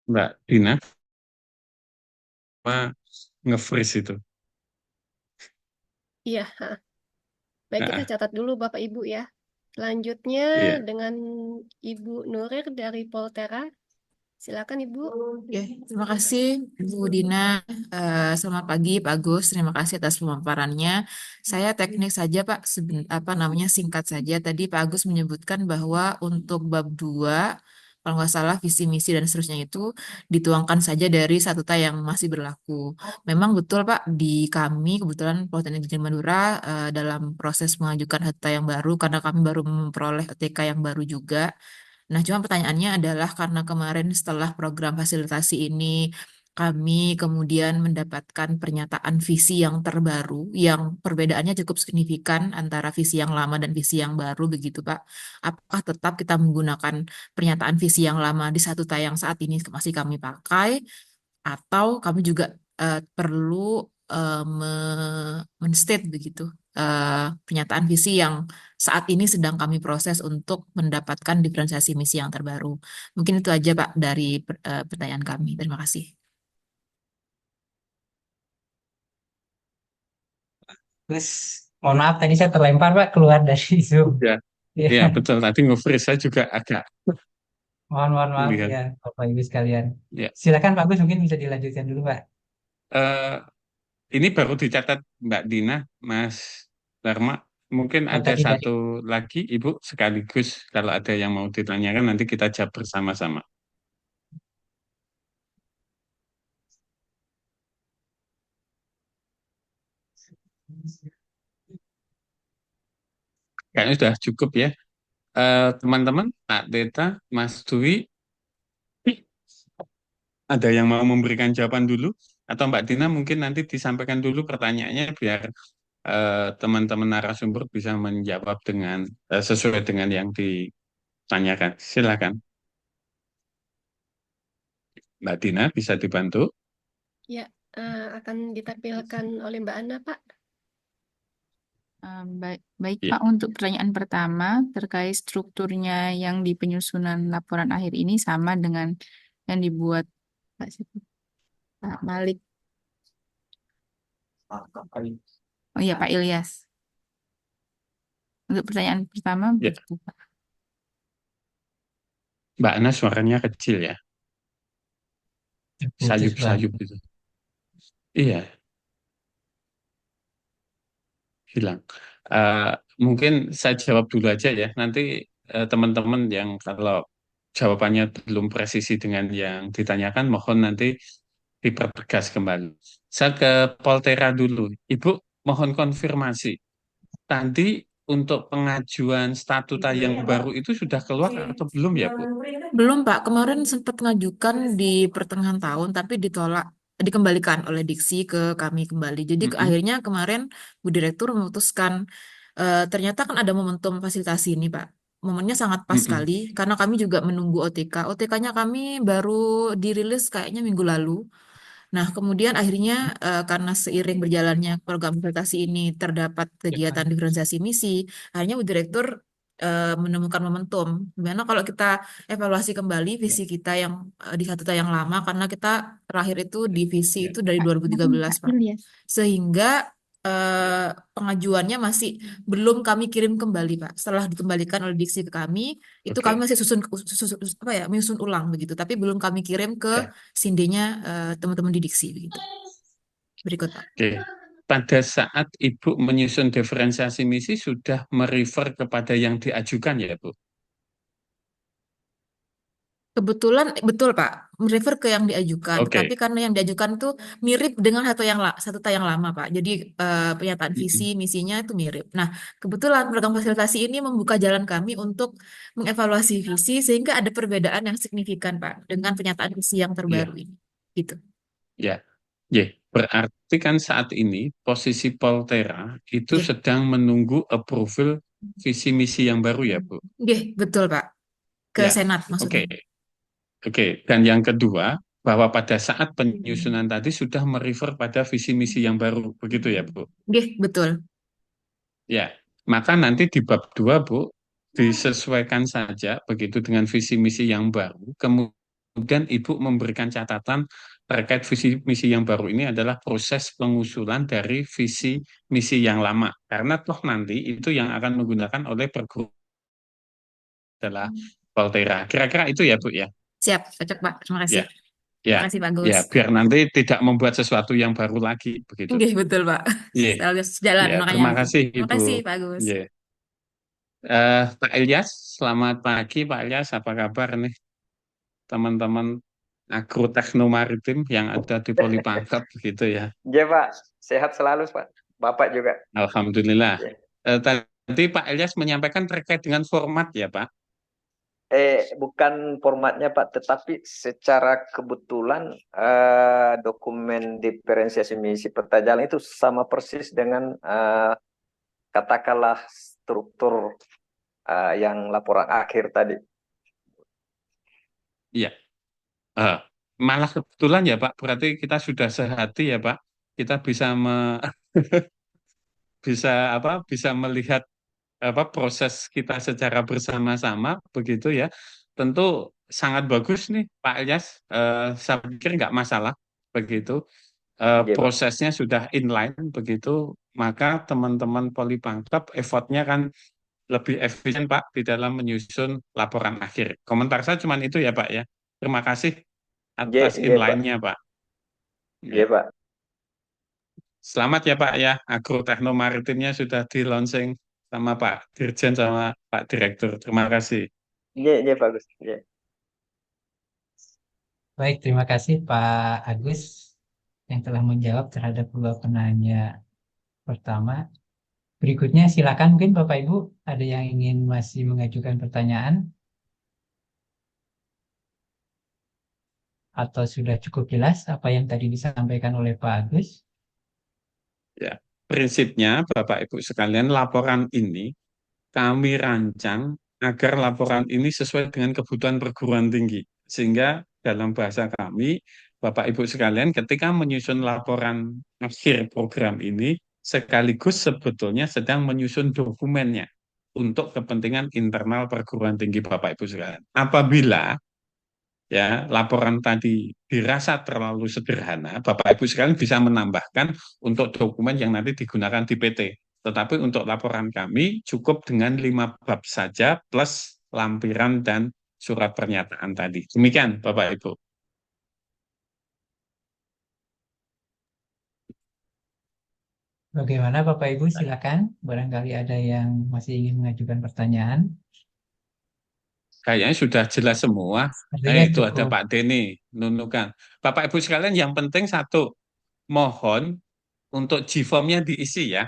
Mbak Dina, apa nge-freeze itu. Iya, ha. Baik, kita Nah, catat dulu Bapak Ibu ya. Selanjutnya iya. dengan Ibu Nurir dari Poltera. Silakan Ibu. Oke, terima kasih Bu Dina. Selamat pagi Pak Agus. Terima kasih atas pemaparannya. Saya teknik saja Pak, apa namanya singkat saja. Tadi Pak Agus menyebutkan bahwa untuk bab 2, kalau nggak salah visi misi dan seterusnya itu dituangkan saja dari statuta yang masih berlaku. Memang betul Pak, di kami kebetulan Politeknik Negeri Madura dalam proses mengajukan statuta yang baru karena kami baru memperoleh ETK yang baru juga. Nah, cuma pertanyaannya adalah karena kemarin setelah program fasilitasi ini kami kemudian mendapatkan pernyataan visi yang terbaru, yang perbedaannya cukup signifikan antara visi yang lama dan visi yang baru, begitu Pak. Apakah tetap kita menggunakan pernyataan visi yang lama di statuta yang saat ini masih kami pakai, atau kami juga perlu men-state begitu pernyataan visi yang saat ini sedang kami proses untuk mendapatkan diferensiasi misi yang terbaru. Mungkin itu aja Pak dari pertanyaan kami. Terima kasih. Terus, mohon maaf tadi saya terlempar Pak keluar dari Zoom. Ya, Ya, ya betul. Tadi nge-freeze saya juga agak mohon maaf lihat. ya Bapak Ibu sekalian. Ya, Silakan Pak Agus mungkin bisa dilanjutkan dulu Pak. eh, ini baru dicatat Mbak Dina, Mas Dharma. Mungkin Oh, ada tadi dari satu lagi, Ibu, sekaligus kalau ada yang mau ditanyakan nanti kita jawab bersama-sama. Kayaknya sudah cukup ya. Teman-teman, Pak Deta, Mas Dwi, ada yang mau memberikan jawaban dulu? Atau Mbak Dina mungkin nanti disampaikan dulu pertanyaannya biar teman-teman narasumber bisa menjawab dengan sesuai dengan yang ditanyakan. Silakan, Mbak Dina bisa dibantu. Ya, akan ditampilkan oleh Mbak Ana, Pak. Baik Ya. Pak, untuk pertanyaan pertama terkait strukturnya yang di penyusunan laporan akhir ini sama dengan yang dibuat Pak siapa? Pak Malik. Oh iya Pak Ilyas. Untuk pertanyaan pertama, Ya. begitu, Pak. Mbak Ana suaranya kecil ya, putus Pak. sayup-sayup gitu. Iya, hilang. Eh, Mungkin saya jawab dulu aja ya. Nanti teman-teman yang kalau jawabannya belum presisi dengan yang ditanyakan, mohon nanti dipertegas kembali. Saya ke Poltera dulu. Ibu, mohon konfirmasi. Tadi untuk pengajuan statuta yang baru itu sudah keluar atau belum ya, Bu? Belum Pak, kemarin sempat mengajukan di pertengahan tahun tapi ditolak, dikembalikan oleh Diksi ke kami kembali. Jadi Mm-mm. akhirnya kemarin Bu Direktur memutuskan ternyata kan ada momentum fasilitasi ini Pak. Momennya sangat pas Mm-mm. sekali karena kami juga menunggu OTK. OTK-nya kami baru dirilis kayaknya minggu lalu. Nah, kemudian akhirnya karena seiring berjalannya program fasilitasi ini terdapat kegiatan diferensiasi misi, akhirnya Bu Direktur menemukan momentum. Dimana kalau kita evaluasi kembali visi kita yang di statuta yang lama, karena kita terakhir itu di visi itu dari 2013, Pak. Sehingga pengajuannya masih belum kami kirim kembali, Pak. Setelah dikembalikan oleh Diksi ke kami, itu Oke. kami masih apa ya, menyusun ulang begitu. Tapi belum kami kirim ke Ya. Sindinya teman-teman di Diksi begitu. Berikut Pak. Oke. Pada saat Ibu menyusun diferensiasi misi sudah merefer kepada yang diajukan ya, Bu? Kebetulan betul Pak, merefer ke yang diajukan. Oke. Tetapi karena yang diajukan itu mirip dengan statuta yang lama Pak. Jadi pernyataan visi Mm-mm. misinya itu mirip. Nah, kebetulan program fasilitasi ini membuka jalan kami untuk mengevaluasi visi sehingga ada perbedaan yang signifikan Pak dengan pernyataan visi yang terbaru Ya, ini. Gitu. ya. Ya, berarti kan saat ini posisi Poltera itu Oke. sedang menunggu approval visi misi yang baru ya, Bu? Oke, betul Pak. Ke Ya, Senat oke. maksudnya. Oke, dan yang kedua, bahwa pada saat penyusunan tadi sudah merefer pada visi misi yang baru, begitu ya, Bu? Oke, betul. Ya, maka nanti di bab 2, Bu, disesuaikan saja begitu dengan visi misi yang baru. Kemudian kemudian Ibu memberikan catatan terkait visi misi yang baru ini adalah proses pengusulan dari visi misi yang lama. Karena toh nanti itu yang akan menggunakan oleh perguruan adalah Volterra. Kira-kira itu ya Bu ya? Siap, cocok Pak. Terima kasih. Ya, Terima ya, kasih Pak Agus. ya. Biar nanti tidak membuat sesuatu yang baru lagi begitu. Oke, betul Pak. Iya, Selalu jalan ya. makanya. Terima kasih Terima Ibu. kasih Pak Agus. Iya. Pak Ilyas, selamat pagi Pak Ilyas. Apa kabar nih teman-teman Agrotechno Maritim yang ada di Polipangkep begitu ya? Ya Pak, sehat selalu Pak. Bapak juga. Alhamdulillah. Ya. Tadi Pak Ilyas menyampaikan terkait dengan format ya Pak? Bukan formatnya Pak, tetapi secara kebetulan dokumen diferensiasi misi peta jalan itu sama persis dengan katakanlah struktur yang laporan akhir tadi. Iya. Malah kebetulan ya Pak, berarti kita sudah sehati ya Pak. Kita bisa bisa melihat proses kita secara bersama-sama begitu ya. Tentu sangat bagus nih Pak Ilyas. Saya pikir nggak masalah begitu. Iya, Pak. Prosesnya sudah inline begitu, maka teman-teman Polipangkep effortnya kan lebih efisien Pak di dalam menyusun laporan akhir. Komentar saya cuma itu ya Pak ya. Terima kasih atas Iya, Pak. inline-nya Pak. Iya, Pak. Selamat ya Pak ya, Agrotechno Maritimnya sudah di launching sama Pak Dirjen sama Pak Direktur. Terima kasih. Iya, Pak Gus. Iya. Baik, terima kasih Pak Agus yang telah menjawab terhadap dua penanya pertama. Berikutnya silakan mungkin Bapak Ibu ada yang ingin masih mengajukan pertanyaan atau sudah cukup jelas apa yang tadi disampaikan oleh Pak Agus? Ya, prinsipnya Bapak Ibu sekalian laporan ini kami rancang agar laporan ini sesuai dengan kebutuhan perguruan tinggi. Sehingga dalam bahasa kami, Bapak Ibu sekalian ketika menyusun laporan akhir program ini, sekaligus sebetulnya sedang menyusun dokumennya untuk kepentingan internal perguruan tinggi Bapak Ibu sekalian. Apabila ya laporan tadi dirasa terlalu sederhana, Bapak Ibu sekalian bisa menambahkan untuk dokumen yang nanti digunakan di PT. Tetapi untuk laporan kami cukup dengan 5 bab saja plus lampiran dan surat pernyataan tadi. Demikian Bapak Ibu. Bagaimana Bapak Ibu silakan, barangkali ada yang masih ingin mengajukan pertanyaan. Kayaknya sudah jelas semua. Artinya Itu ada cukup. Pak Denny nunukan. Bapak Ibu sekalian yang penting satu, mohon untuk G-form-nya diisi ya.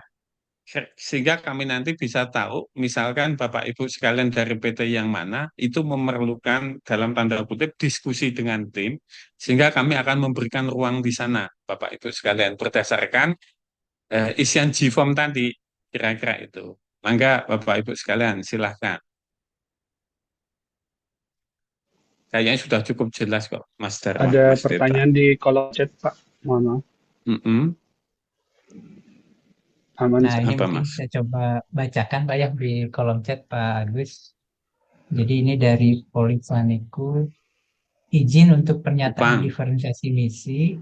Sehingga kami nanti bisa tahu, misalkan Bapak Ibu sekalian dari PT yang mana, itu memerlukan dalam tanda kutip diskusi dengan tim, sehingga kami akan memberikan ruang di sana, Bapak Ibu sekalian, berdasarkan isian G-form tadi, kira-kira itu. Mangga Bapak Ibu sekalian, silahkan. Kayaknya sudah cukup jelas kok, Mas Darman. Ada Mas Tirta. pertanyaan di kolom chat, Pak. Mohon maaf. Aman, Nah, ini Apa, mungkin Mas? saya coba bacakan Pak ya di kolom chat Pak Agus. Jadi ini dari Polifaniku, izin untuk pernyataan Upang. diferensiasi misi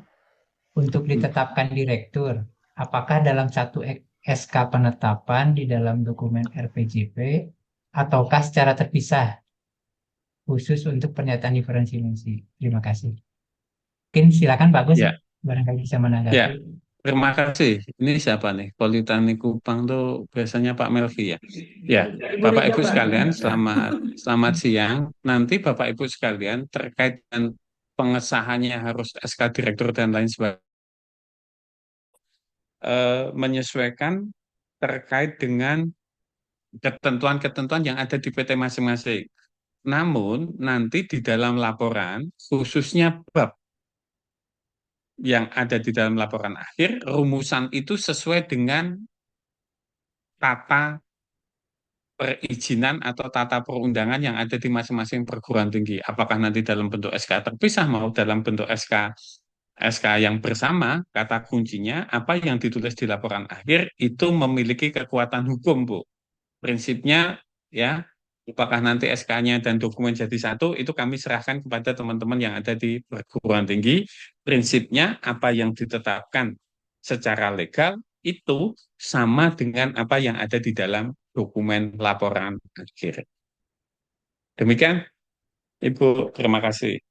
untuk ditetapkan direktur. Apakah dalam satu SK penetapan di dalam dokumen RPJP ataukah secara terpisah khusus untuk pernyataan diferensiasi misi? Terima kasih. Mungkin silakan Pak Agus, Ya. barangkali bisa menanggapi. Ya, terima kasih. Ini siapa nih? Politeknik Kupang tuh biasanya Pak Melki ya. Ya, Bapak Ibu sekalian, selamat siang. Nanti Bapak Ibu sekalian terkait dengan pengesahannya harus SK Direktur dan lain sebagainya, menyesuaikan terkait dengan ketentuan-ketentuan yang ada di PT masing-masing. Namun nanti di dalam laporan, khususnya bab yang ada di dalam laporan akhir, rumusan itu sesuai dengan tata perizinan atau tata perundangan yang ada di masing-masing perguruan tinggi. Apakah nanti dalam bentuk SK terpisah mau dalam bentuk SK yang bersama, kata kuncinya apa yang ditulis di laporan akhir itu memiliki kekuatan hukum, Bu. Prinsipnya ya Apakah nanti SK-nya dan dokumen jadi satu, itu kami serahkan kepada teman-teman yang ada di perguruan tinggi. Prinsipnya apa yang ditetapkan secara legal itu sama dengan apa yang ada di dalam dokumen laporan akhir. Demikian, Ibu, terima kasih.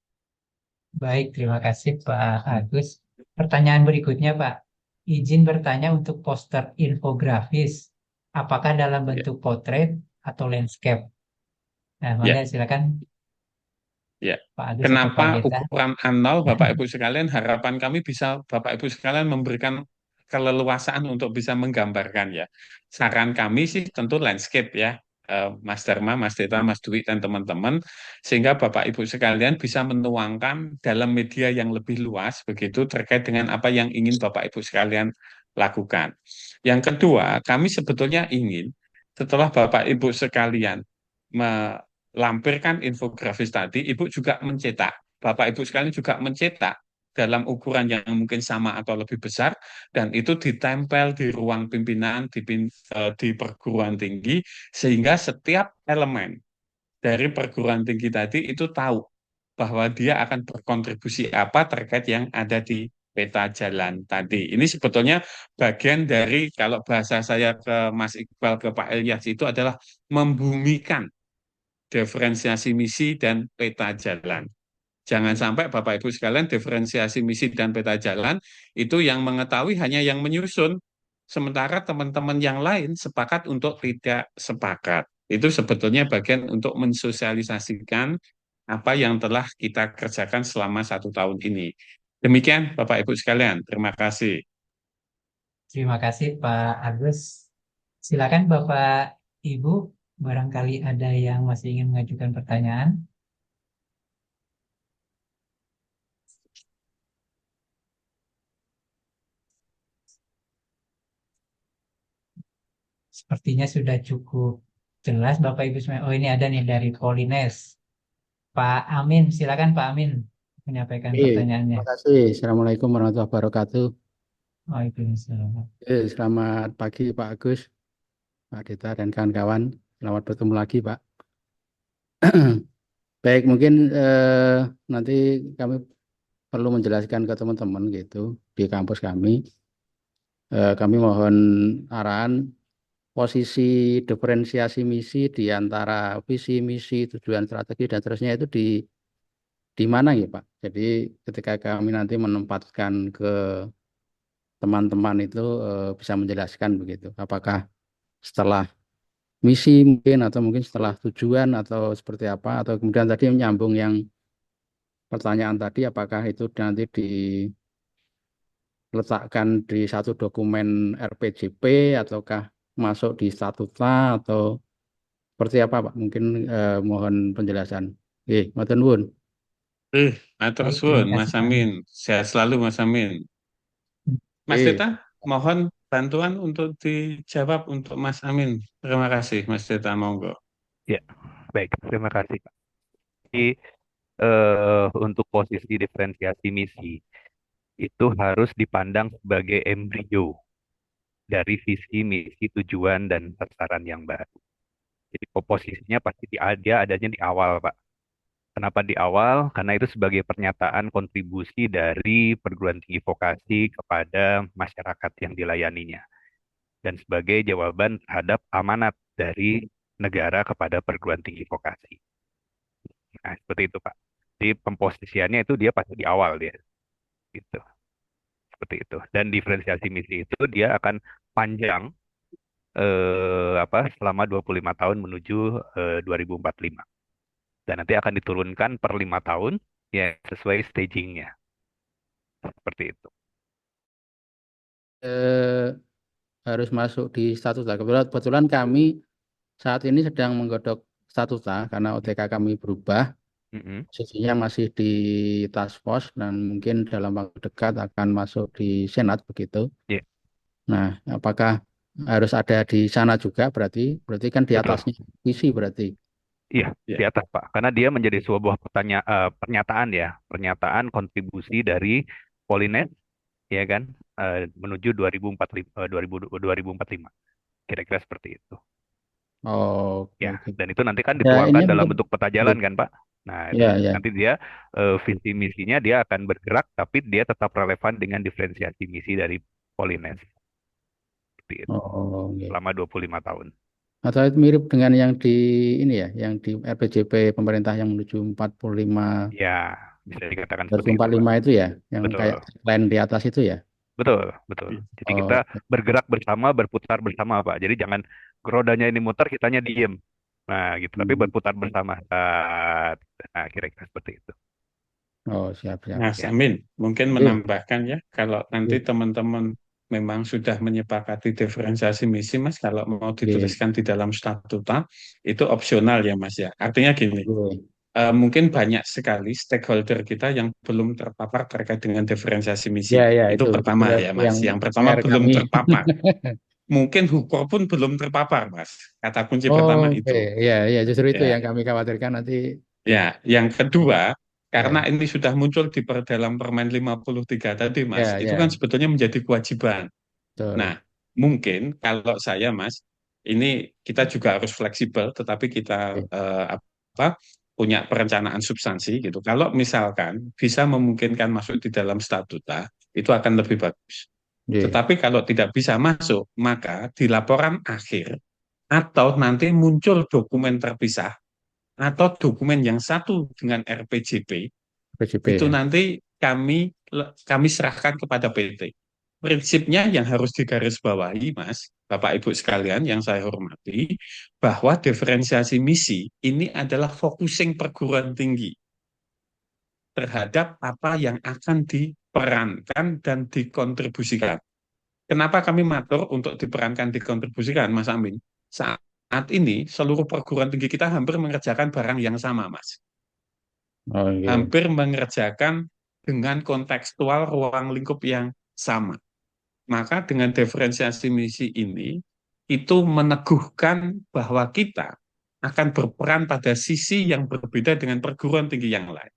Baik, terima kasih Pak Agus. Pertanyaan berikutnya, Pak. Izin bertanya untuk poster infografis. Apakah dalam Ya, bentuk potret atau landscape? Nah, ya, maka silakan ya. Pak Agus atau Pak Kenapa Geta. ukuran A0, Bapak Ibu sekalian? Harapan kami bisa Bapak Ibu sekalian memberikan keleluasaan untuk bisa menggambarkan ya. Saran kami sih tentu landscape ya, Mas Dharma, Mas Deta, Mas Dwi, dan teman-teman, sehingga Bapak Ibu sekalian bisa menuangkan dalam media yang lebih luas begitu terkait dengan apa yang ingin Bapak Ibu sekalian lakukan. Yang kedua, kami sebetulnya ingin setelah Bapak Ibu sekalian melampirkan infografis tadi, Ibu juga mencetak, Bapak Ibu sekalian juga mencetak dalam ukuran yang mungkin sama atau lebih besar, dan itu ditempel di ruang pimpinan di perguruan tinggi, sehingga setiap elemen dari perguruan tinggi tadi itu tahu bahwa dia akan berkontribusi apa terkait yang ada di peta jalan tadi. Ini sebetulnya bagian dari, kalau bahasa saya ke Mas Iqbal, ke Pak Ilyas, itu adalah membumikan diferensiasi misi dan peta jalan. Jangan sampai Bapak Ibu sekalian diferensiasi misi dan peta jalan itu yang mengetahui hanya yang menyusun, sementara teman-teman yang lain sepakat untuk tidak sepakat. Itu sebetulnya bagian untuk mensosialisasikan apa yang telah kita kerjakan selama 1 tahun ini. Demikian Bapak Ibu sekalian, terima kasih. Terima kasih Pak Agus. Silakan Bapak Ibu, barangkali ada yang masih ingin mengajukan pertanyaan. Sepertinya sudah cukup jelas Bapak Ibu semua. Oh, ini ada nih dari Polines. Pak Amin, silakan Pak Amin menyampaikan pertanyaannya. Terima kasih. Assalamualaikum warahmatullahi wabarakatuh. Waalaikumsalam. Selamat pagi Pak Agus, Pak Dita, dan kawan-kawan. Selamat bertemu lagi Pak. Baik, mungkin nanti kami perlu menjelaskan ke teman-teman gitu di kampus kami. Kami mohon arahan posisi diferensiasi misi di antara visi, misi, tujuan, strategi, dan seterusnya itu di mana ya Pak? Jadi ketika kami nanti menempatkan ke teman-teman itu bisa menjelaskan begitu. Apakah setelah misi mungkin, atau mungkin setelah tujuan, atau seperti apa, atau kemudian tadi menyambung yang pertanyaan tadi, apakah itu nanti diletakkan di satu dokumen RPJP ataukah masuk di statuta atau seperti apa Pak? Mungkin mohon penjelasan. Matur nuwun. Matur Baik, suwun, terima Mas kasih Pak Amin. Sehat selalu, Mas Amin. Mas Deta, mohon bantuan untuk dijawab untuk Mas Amin. Terima kasih, Mas Deta, monggo. Ya, baik. Terima kasih, Pak. Jadi, untuk posisi diferensiasi misi, itu harus dipandang sebagai embrio dari visi, misi, tujuan, dan sasaran yang baru. Jadi, posisinya pasti dia adanya di awal, Pak. Kenapa di awal? Karena itu sebagai pernyataan kontribusi dari perguruan tinggi vokasi kepada masyarakat yang dilayaninya. Dan sebagai jawaban terhadap amanat dari negara kepada perguruan tinggi vokasi. Nah, seperti itu, Pak. Jadi pemposisiannya itu dia pasti di awal dia. Gitu. Seperti itu. Dan diferensiasi misi itu dia akan panjang selama 25 tahun menuju 2045. Dan nanti akan diturunkan per 5 tahun ya sesuai stagingnya. Seperti itu. Harus masuk di statuta. Kebetulan kami saat ini sedang menggodok statuta karena OTK kami berubah. Posisinya masih di task force dan mungkin dalam waktu dekat akan masuk di senat begitu. Nah, apakah harus ada di sana juga berarti kan di atasnya visi berarti. Iya, di atas Pak. Karena dia menjadi sebuah pernyataan ya, pernyataan kontribusi dari Polines ya kan menuju 2045. Kira-kira seperti itu. Oh, oke, Ya, oke. dan itu nanti kan Ya, ini dituangkan dalam mungkin, bentuk peta jalan kan, Pak. Nah, ya, ya. nanti dia visi misinya dia akan bergerak, tapi dia tetap relevan dengan diferensiasi misi dari Polines. Seperti itu, Oh, oke. selama 25 tahun. Atau itu mirip dengan yang di ini ya, yang di RPJP pemerintah yang menuju 45, Ya, bisa dikatakan seperti itu, Pak. 2045 itu ya, yang Betul, kayak line di atas itu ya. betul, betul. Jadi kita Oh, bergerak bersama, berputar bersama, Pak. Jadi jangan rodanya ini muter, kitanya diem. Nah, gitu. Tapi hmm. berputar bersama. Nah, kira-kira seperti itu. Oh, siap, siap. Mas Ya. Amin, mungkin Iya, menambahkan ya, kalau nanti iya, teman-teman memang sudah menyepakati diferensiasi misi, Mas, kalau mau iya, dituliskan di dalam statuta, itu opsional ya, Mas ya. Artinya gini, iya. mungkin banyak sekali stakeholder kita yang belum terpapar terkait dengan diferensiasi misi. Ya, ya, Itu itu pertama ya, Mas. yang Yang pertama PR belum kami. terpapar. Mungkin Hukum pun belum terpapar, Mas. Kata kunci pertama Oh, oke, itu. ya, ya, justru itu Ya, yang kami khawatirkan nanti. ya. Yang kedua, karena Ya, ini sudah muncul di dalam Permen 53 tadi, Mas, ya, itu kan ya, sebetulnya menjadi kewajiban. Nah, betul. mungkin kalau saya, Mas, ini kita juga harus fleksibel, tetapi kita Iya, apa punya perencanaan substansi gitu. Kalau misalkan bisa memungkinkan masuk di dalam statuta, itu akan lebih bagus. iya, Tetapi kalau tidak bisa masuk, maka di laporan akhir atau nanti muncul dokumen terpisah atau dokumen yang satu dengan RPJP, PJP itu ya. nanti kami serahkan kepada PT. Prinsipnya yang harus digarisbawahi, Mas, Bapak Ibu sekalian yang saya hormati, bahwa diferensiasi misi ini adalah focusing perguruan tinggi terhadap apa yang akan diperankan dan dikontribusikan. Kenapa kami matur untuk diperankan dikontribusikan, Mas Amin? Saat ini seluruh perguruan tinggi kita hampir mengerjakan barang yang sama, Mas. Oh, iya. Hampir mengerjakan dengan kontekstual ruang lingkup yang sama. Maka dengan diferensiasi misi ini, itu meneguhkan bahwa kita akan berperan pada sisi yang berbeda dengan perguruan tinggi yang lain.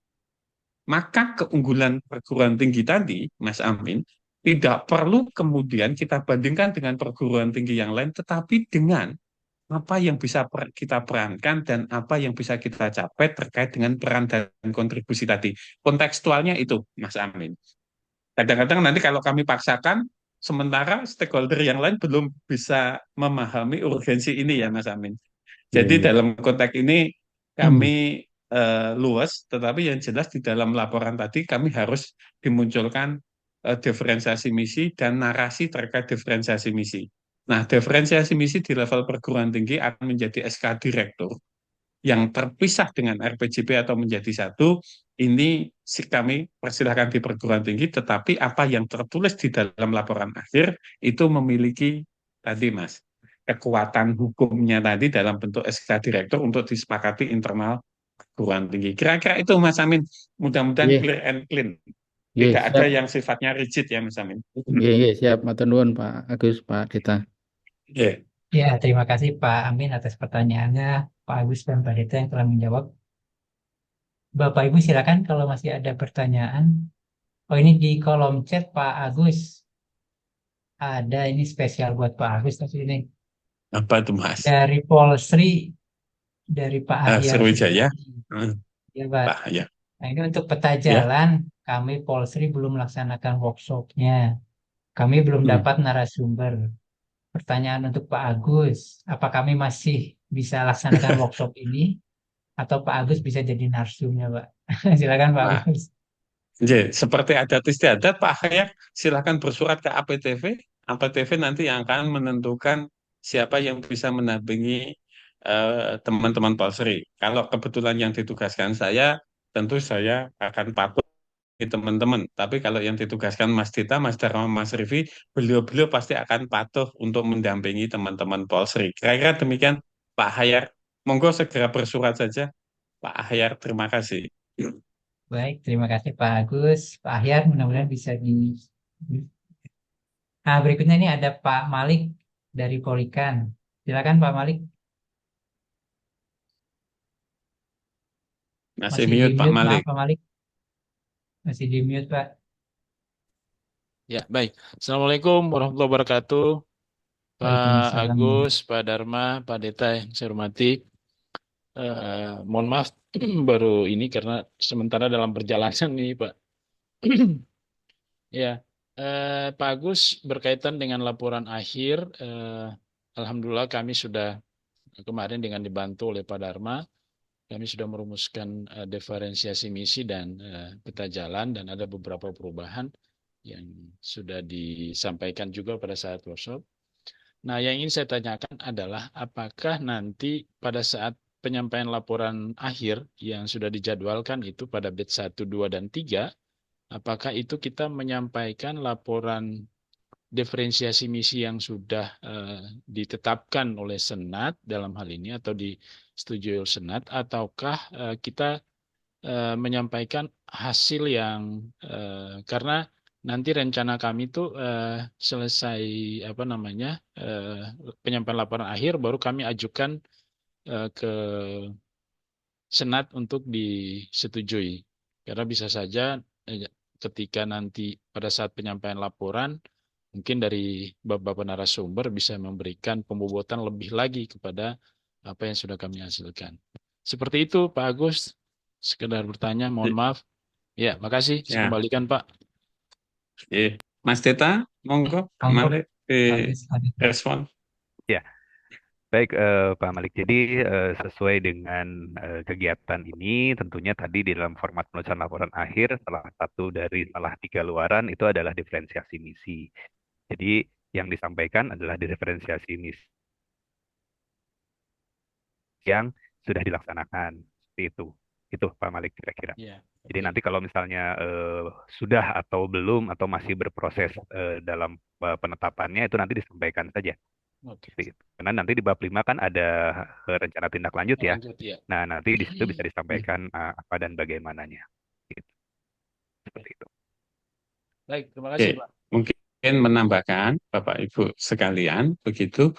Maka keunggulan perguruan tinggi tadi, Mas Amin, tidak perlu kemudian kita bandingkan dengan perguruan tinggi yang lain, tetapi dengan apa yang bisa kita perankan dan apa yang bisa kita capai terkait dengan peran dan kontribusi tadi. Kontekstualnya itu, Mas Amin. Kadang-kadang nanti kalau kami paksakan, sementara stakeholder yang lain belum bisa memahami urgensi ini ya, Mas Amin. Iya, Jadi iya. dalam konteks ini Hmm. kami luas, tetapi yang jelas di dalam laporan tadi kami harus dimunculkan diferensiasi misi dan narasi terkait diferensiasi misi. Nah, diferensiasi misi di level perguruan tinggi akan menjadi SK Direktur yang terpisah dengan RPJP atau menjadi satu, ini kami persilahkan di perguruan tinggi, tetapi apa yang tertulis di dalam laporan akhir itu memiliki tadi, Mas, kekuatan hukumnya tadi dalam bentuk SK Direktur untuk disepakati internal perguruan tinggi. Kira-kira itu, Mas Amin. Mudah-mudahan Iya, clear and clean. iya, Tidak ada siap. yang sifatnya rigid ya, Mas Amin. Iya, iya, siap. Matur nuwun, Pak Agus, Pak Dita. Ya. Ya, terima kasih Pak Amin atas pertanyaannya, Pak Agus dan Pak Deta yang telah menjawab. Bapak Ibu silakan kalau masih ada pertanyaan. Oh, ini di kolom chat Pak Agus. Ada ini spesial buat Pak Agus tapi ini Apa itu, Mas? dari Polsri, dari Pak Ahyar Sriwijaya. Sugandi. Ya, Pak. Pak, ya. Nah, ini untuk peta Ya. jalan, kami Polsri belum melaksanakan workshopnya. Kami belum dapat narasumber. Pertanyaan untuk Pak Agus, apa kami masih bisa laksanakan workshop ini? Atau Pak Agus bisa jadi narsumnya, Pak? Silakan Pak Nah, Agus. seperti adat istiadat, Pak Hayak silakan bersurat ke APTV. APTV nanti yang akan menentukan siapa yang bisa mendampingi teman-teman Polsri. Kalau kebetulan yang ditugaskan saya, tentu saya akan patuh di teman-teman. Tapi kalau yang ditugaskan Mas Dita, Mas Dharma, Mas Rivi, beliau-beliau pasti akan patuh untuk mendampingi teman-teman Polsri. Kira-kira demikian, Pak Hayar. Monggo segera bersurat saja, Pak Hayar. Terima kasih. Baik, terima kasih Pak Agus. Pak Ahyar, mudah-mudahan bisa Nah, berikutnya ini ada Pak Malik dari Polikan. Silakan Pak Malik. Masih Masih di mute, Pak mute, maaf Malik. Pak Malik. Masih di mute, Pak. Ya, baik. Assalamualaikum warahmatullahi wabarakatuh. Pak Waalaikumsalam. Agus, Pak Dharma, Pak Deta yang saya hormati. Mohon maaf baru ini karena sementara dalam perjalanan nih Pak. Ya, Pak Agus berkaitan dengan laporan akhir, Alhamdulillah kami sudah kemarin dengan dibantu oleh Pak Dharma, kami sudah merumuskan diferensiasi misi dan peta jalan dan ada beberapa perubahan yang sudah disampaikan juga pada saat workshop. Nah, yang ingin saya tanyakan adalah apakah nanti pada saat penyampaian laporan akhir yang sudah dijadwalkan itu pada batch 1, 2, dan 3, apakah itu kita menyampaikan laporan diferensiasi misi yang sudah ditetapkan oleh Senat dalam hal ini atau disetujui oleh Senat, ataukah kita menyampaikan hasil yang karena nanti rencana kami itu selesai penyampaian laporan akhir baru kami ajukan ke Senat untuk disetujui. Karena bisa saja ketika nanti pada saat penyampaian laporan mungkin dari Bapak narasumber bisa memberikan pembobotan lebih lagi kepada apa yang sudah kami hasilkan. Seperti itu Pak Agus, sekedar bertanya, mohon maaf. Ya, makasih. Saya Ya. kembalikan Pak. Mas Deta, monggo, Pak Malik, respon. Ya, baik Pak Malik. Jadi sesuai dengan kegiatan ini, tentunya tadi di dalam format penulisan laporan akhir, salah 3 luaran itu adalah diferensiasi misi. Jadi yang disampaikan adalah diferensiasi misi yang sudah dilaksanakan. Seperti itu. Itu Pak Malik kira-kira. Ya, Jadi nanti kalau misalnya sudah atau belum atau masih berproses dalam penetapannya itu nanti disampaikan saja. Oke. Seperti itu. Karena nanti di bab 5 kan ada rencana tindak lanjut ya. Lanjut, ya. Nah, nanti di situ bisa disampaikan apa dan bagaimananya. Gitu. Seperti itu. Baik, terima kasih Pak. Mungkin menambahkan Bapak Ibu sekalian begitu.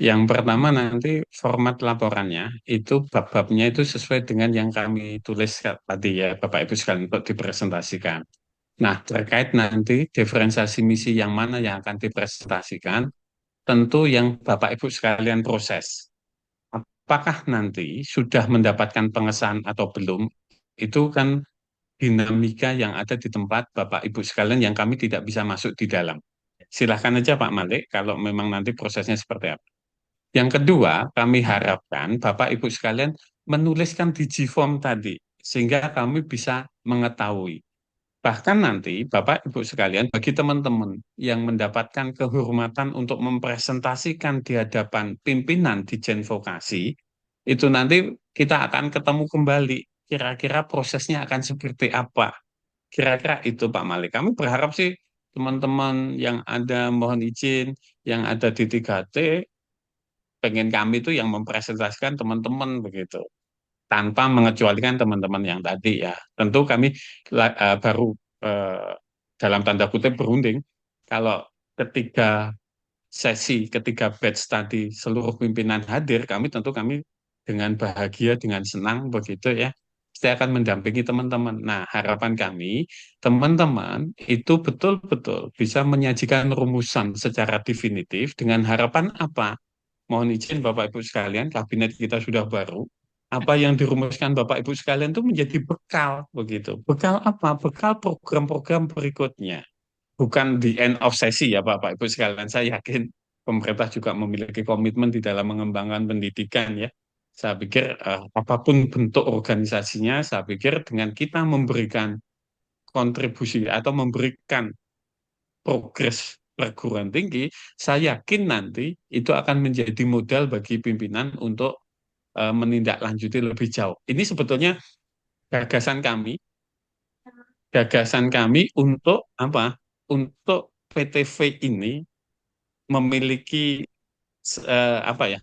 Yang pertama nanti format laporannya itu bab-babnya itu sesuai dengan yang kami tulis tadi ya Bapak Ibu sekalian untuk dipresentasikan. Nah, terkait nanti diferensiasi misi yang mana yang akan dipresentasikan, tentu yang Bapak Ibu sekalian proses. Apakah nanti sudah mendapatkan pengesahan atau belum, itu kan dinamika yang ada di tempat Bapak Ibu sekalian yang kami tidak bisa masuk di dalam. Silahkan aja Pak Malik kalau memang nanti prosesnya seperti apa. Yang kedua, kami harapkan Bapak Ibu sekalian menuliskan di G-form tadi, sehingga kami bisa mengetahui. Bahkan nanti Bapak Ibu sekalian, bagi teman-teman yang mendapatkan kehormatan untuk mempresentasikan di hadapan pimpinan di Vokasi, itu nanti kita akan ketemu kembali. Kira-kira prosesnya akan seperti apa? Kira-kira itu Pak Malik. Kami berharap sih teman-teman yang ada, mohon izin, yang ada di 3T, pengen kami itu yang mempresentasikan teman-teman begitu. Tanpa mengecualikan teman-teman yang tadi ya. Tentu kami baru dalam tanda kutip berunding kalau ketiga batch tadi seluruh pimpinan hadir, kami dengan bahagia, dengan senang begitu ya, pasti akan mendampingi teman-teman. Nah, harapan kami, teman-teman itu betul-betul bisa menyajikan rumusan secara definitif dengan harapan apa? Mohon izin Bapak Ibu sekalian, kabinet kita sudah baru. Apa yang dirumuskan Bapak Ibu sekalian itu menjadi bekal begitu. Bekal apa? Bekal program-program berikutnya. Bukan di end of sesi ya Bapak Ibu sekalian. Saya yakin pemerintah juga memiliki komitmen di dalam mengembangkan pendidikan ya. Saya pikir apapun bentuk organisasinya, saya pikir dengan kita memberikan kontribusi atau memberikan progres perguruan tinggi, saya yakin nanti itu akan menjadi modal bagi pimpinan untuk menindaklanjuti lebih jauh. Ini sebetulnya gagasan kami untuk apa? Untuk PTV ini memiliki apa ya?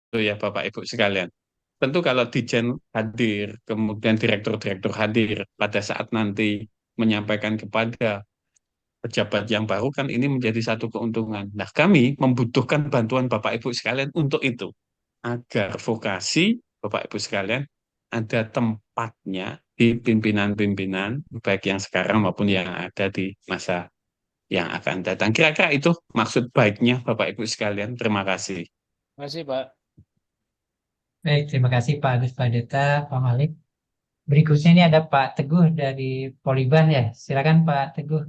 Itu ya Bapak Ibu sekalian. Tentu kalau Dijen hadir, kemudian direktur-direktur hadir pada saat nanti menyampaikan kepada pejabat yang baru kan ini menjadi satu keuntungan. Nah, kami membutuhkan bantuan Bapak Ibu sekalian untuk itu. Agar vokasi Bapak Ibu sekalian ada tempatnya di pimpinan-pimpinan baik yang sekarang maupun yang ada di masa yang akan datang. Kira-kira itu maksud baiknya Bapak Ibu sekalian. Terima kasih. Terima kasih, Pak. Baik, terima kasih Pak Agus, Pak Deta, Pak Malik. Berikutnya ini ada Pak Teguh dari Poliban ya. Silakan Pak Teguh.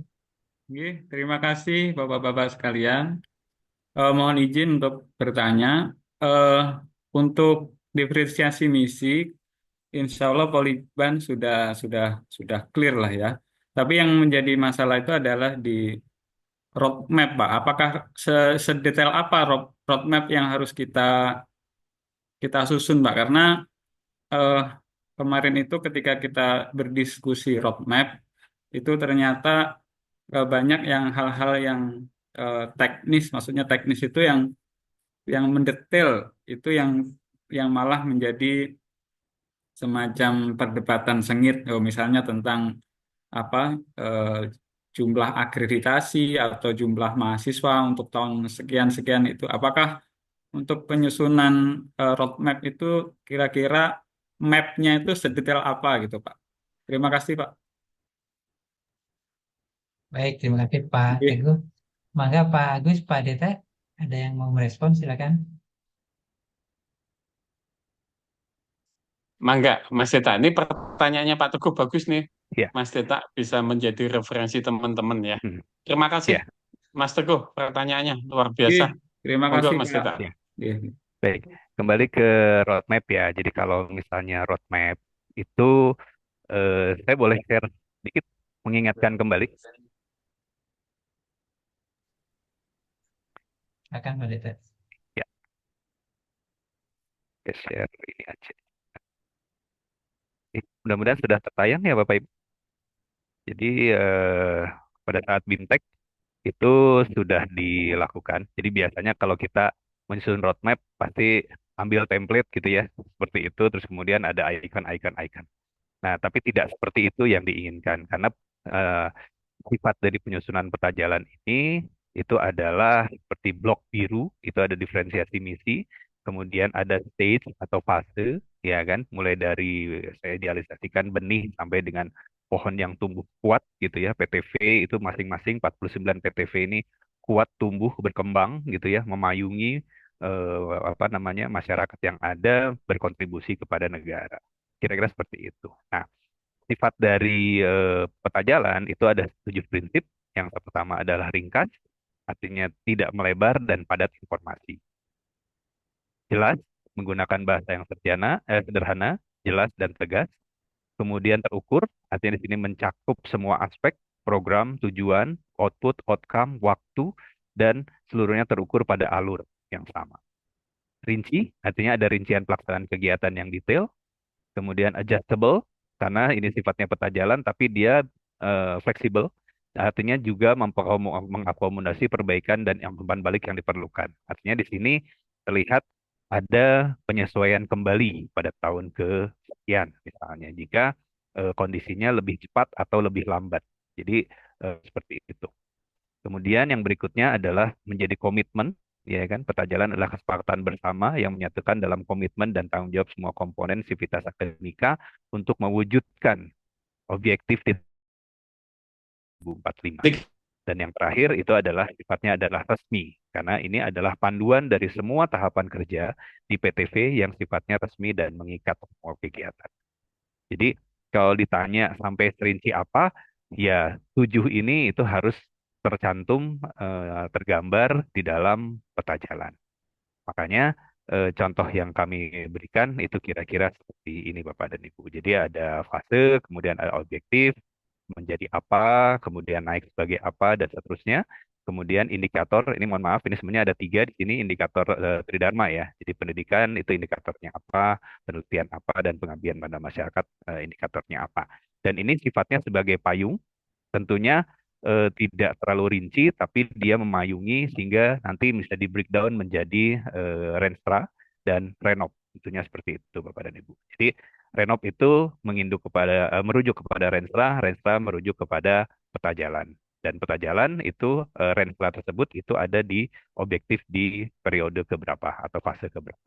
Oke, terima kasih Bapak-Bapak sekalian. Mohon izin untuk bertanya. Eh, untuk diferensiasi misi, Insya Allah Poliban sudah clear lah ya. Tapi yang menjadi masalah itu adalah di roadmap, Pak. Apakah sedetail apa roadmap yang harus kita susun, Pak? Karena eh, kemarin itu ketika kita berdiskusi roadmap, itu ternyata banyak yang hal-hal yang teknis, maksudnya teknis itu yang mendetail, itu yang malah menjadi semacam perdebatan sengit. Misalnya tentang apa eh, jumlah akreditasi atau jumlah mahasiswa untuk tahun sekian-sekian itu. Apakah untuk penyusunan roadmap itu kira-kira map-nya itu sedetail apa gitu, Pak? Terima kasih, Pak. Baik, terima kasih Pak Oke. Teguh. Maka Pak Agus, Pak Deta, ada yang mau merespon, silakan. Mangga, Mas Deta. Ini pertanyaannya Pak Teguh bagus nih. Ya. Mas Deta bisa menjadi referensi teman-teman ya. Terima kasih, Ya. Mas Teguh. Pertanyaannya luar Oke, biasa. terima Monggo, kasih, Mas Pak. Deta. Ya. Iya. Baik, kembali ke roadmap ya. Jadi kalau misalnya roadmap itu saya boleh share sedikit mengingatkan kembali. Silakan Pak Deta. Ya, saya share ini aja. Mudah-mudahan sudah tertayang ya Bapak Ibu. Jadi pada saat BIMTEK itu sudah dilakukan. Jadi biasanya kalau kita menyusun roadmap pasti ambil template gitu ya, seperti itu. Terus kemudian ada icon-icon. Nah, tapi tidak seperti itu yang diinginkan karena eh, sifat dari penyusunan peta jalan ini itu adalah seperti blok biru, itu ada diferensiasi misi, kemudian ada stage atau fase, ya kan, mulai dari saya idealisasikan benih sampai dengan pohon yang tumbuh kuat gitu ya, PTV itu masing-masing 49 PTV ini kuat tumbuh berkembang gitu ya, memayungi apa namanya masyarakat yang ada berkontribusi kepada negara. Kira-kira seperti itu. Nah, sifat dari peta jalan itu ada 7 prinsip. Yang pertama adalah ringkas, artinya tidak melebar dan padat informasi. Jelas, menggunakan bahasa yang sederhana, jelas dan tegas. Kemudian terukur, artinya di sini mencakup semua aspek, program, tujuan, output, outcome, waktu, dan seluruhnya terukur pada alur yang sama. Rinci, artinya ada rincian pelaksanaan kegiatan yang detail. Kemudian adjustable, karena ini sifatnya peta jalan, tapi dia fleksibel. Artinya juga mengakomodasi perbaikan dan yang umpan balik yang diperlukan. Artinya di sini terlihat ada penyesuaian kembali pada tahun kesekian, misalnya jika kondisinya lebih cepat atau lebih lambat. Jadi seperti itu. Kemudian yang berikutnya adalah menjadi komitmen, ya kan? Peta jalan adalah kesepakatan bersama yang menyatukan dalam komitmen dan tanggung jawab semua komponen sivitas akademika untuk mewujudkan objektif di 2045. Dan yang terakhir itu adalah sifatnya adalah resmi, karena ini adalah panduan dari semua tahapan kerja di PTV yang sifatnya resmi dan mengikat semua kegiatan. Jadi kalau ditanya sampai serinci apa, ya 7 ini itu harus tercantum, tergambar di dalam peta jalan. Makanya contoh yang kami berikan itu kira-kira seperti ini Bapak dan Ibu. Jadi ada fase, kemudian ada objektif, menjadi apa, kemudian naik sebagai apa, dan seterusnya. Kemudian indikator, ini mohon maaf, ini sebenarnya ada 3 di sini indikator Tridharma ya. Jadi pendidikan itu indikatornya apa, penelitian apa, dan pengabdian pada masyarakat indikatornya apa. Dan ini sifatnya sebagai payung, tentunya tidak terlalu rinci, tapi dia memayungi sehingga nanti bisa di breakdown menjadi Renstra dan Renov. Tentunya seperti itu Bapak dan Ibu. Jadi Renov itu merujuk kepada Renstra, Renstra merujuk kepada peta jalan. Dan peta jalan itu Renstra tersebut itu ada di objektif di periode keberapa atau fase keberapa.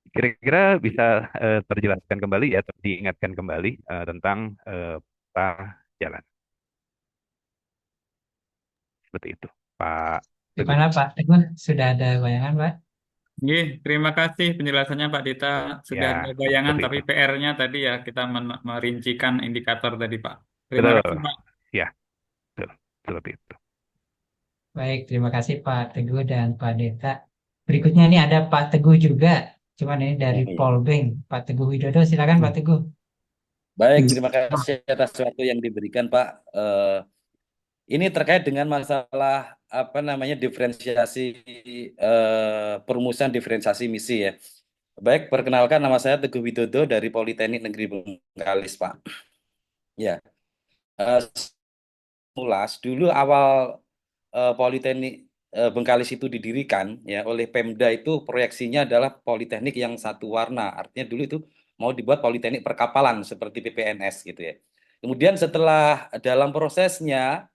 Kira-kira bisa terjelaskan kembali ya, diingatkan kembali tentang peta jalan. Seperti itu, Pak Teguh. Gimana Pak Teguh? Sudah ada bayangan Pak? Nggih, terima kasih penjelasannya Pak Dita. Sudah Ya, ada bayangan, seperti tapi itu. PR-nya tadi ya kita merincikan indikator tadi Pak. Terima Betul. kasih Pak. Ya, betul. Seperti itu. Baik, terima kasih Pak Teguh dan Pak Deta. Berikutnya ini ada Pak Teguh juga. Cuman ini dari Iya. Polbank. Pak Teguh Widodo, silakan Pak Teguh. Baik, terima kasih atas waktu yang diberikan, Pak. Ini terkait dengan masalah apa namanya diferensiasi perumusan diferensiasi misi ya. Baik, perkenalkan nama saya Teguh Widodo dari Politeknik Negeri Bengkalis, Pak. Ya, mulas dulu awal Politeknik Bengkalis itu didirikan ya oleh Pemda itu proyeksinya adalah politeknik yang satu warna. Artinya dulu itu mau dibuat politeknik perkapalan seperti PPNS gitu ya. Kemudian setelah dalam prosesnya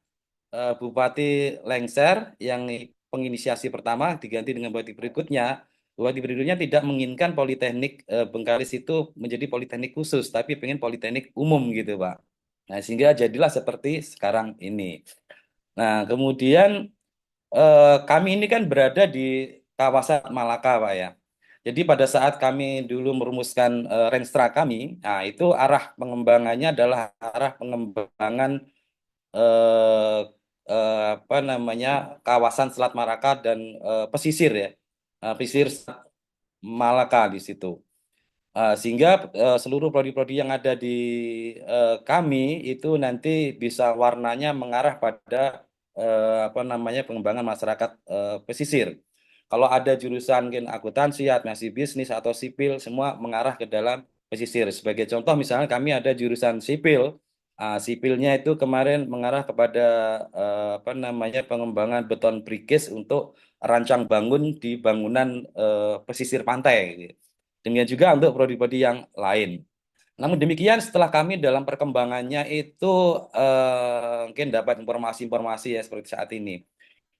Bupati lengser yang penginisiasi pertama diganti dengan bupati berikutnya. Bupati berikutnya tidak menginginkan Politeknik Bengkalis itu menjadi politeknik khusus, tapi pengen politeknik umum gitu, Pak. Nah, sehingga jadilah seperti sekarang ini. Nah, kemudian kami ini kan berada di kawasan Malaka, Pak ya. Jadi pada saat kami dulu merumuskan Renstra kami, nah itu arah pengembangannya adalah arah pengembangan apa namanya kawasan Selat Malaka dan pesisir ya, pesisir Malaka di situ. Sehingga seluruh prodi-prodi yang ada di kami itu nanti bisa warnanya mengarah pada apa namanya pengembangan masyarakat pesisir. Kalau ada jurusan mungkin akuntansi, administrasi bisnis atau sipil, semua mengarah ke dalam pesisir. Sebagai contoh misalnya kami ada jurusan sipil. Sipilnya itu kemarin mengarah kepada apa namanya pengembangan beton brikis untuk rancang bangun di bangunan pesisir pantai. Gitu. Demikian juga untuk prodi-prodi yang lain. Namun demikian setelah kami dalam perkembangannya itu mungkin dapat informasi-informasi ya seperti saat ini.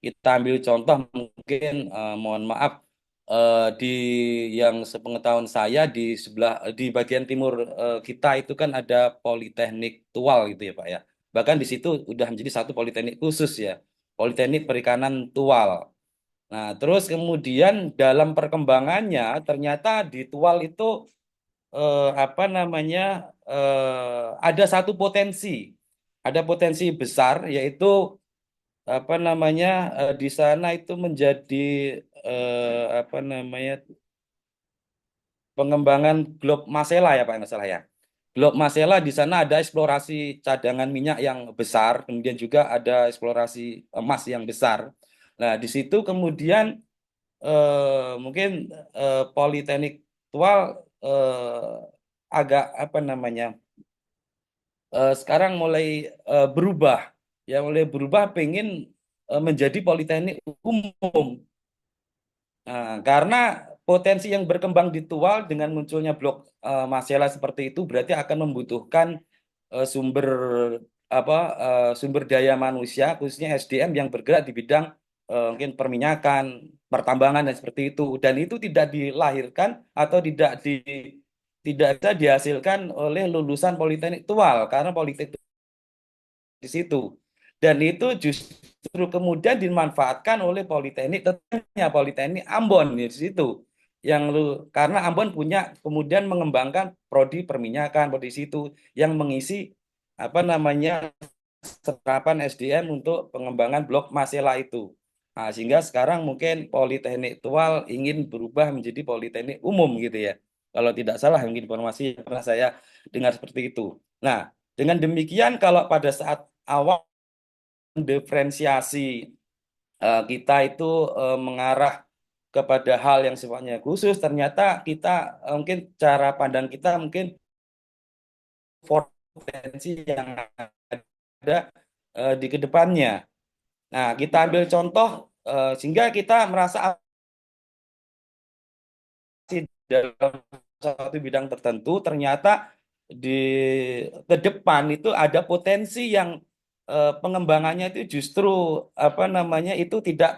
Kita ambil contoh mungkin mohon maaf di yang sepengetahuan saya di sebelah di bagian timur kita itu kan ada Politeknik Tual gitu ya Pak ya. Bahkan di situ udah menjadi satu politeknik khusus ya. Politeknik Perikanan Tual. Nah, terus kemudian dalam perkembangannya ternyata di Tual itu apa namanya ada satu potensi. Ada potensi besar yaitu apa namanya di sana itu menjadi apa namanya pengembangan Blok Masela ya Pak nggak salah ya. Blok Masela di sana ada eksplorasi cadangan minyak yang besar, kemudian juga ada eksplorasi emas yang besar. Nah, di situ kemudian mungkin Politeknik Tual agak apa namanya sekarang mulai berubah ya mulai berubah pengen menjadi politeknik umum. Nah, karena potensi yang berkembang di Tual dengan munculnya blok Masela seperti itu berarti akan membutuhkan sumber apa sumber daya manusia khususnya SDM yang bergerak di bidang mungkin perminyakan, pertambangan dan seperti itu dan itu tidak dilahirkan atau tidak bisa dihasilkan oleh lulusan Politeknik Tual karena Politeknik di situ. Dan itu justru kemudian dimanfaatkan oleh Politeknik tentunya Politeknik Ambon di situ. Karena Ambon punya kemudian mengembangkan prodi perminyakan prodi situ yang mengisi apa namanya serapan SDM untuk pengembangan blok Masela itu. Nah, sehingga sekarang mungkin Politeknik Tual ingin berubah menjadi Politeknik umum gitu ya. Kalau tidak salah mungkin informasi yang pernah saya dengar seperti itu. Nah, dengan demikian kalau pada saat awal diferensiasi kita itu mengarah kepada hal yang sifatnya khusus, ternyata kita mungkin cara pandang kita mungkin potensi yang ada di kedepannya. Nah, kita ambil contoh sehingga kita merasa dalam satu bidang tertentu ternyata ke depan itu ada potensi yang pengembangannya itu justru apa namanya itu tidak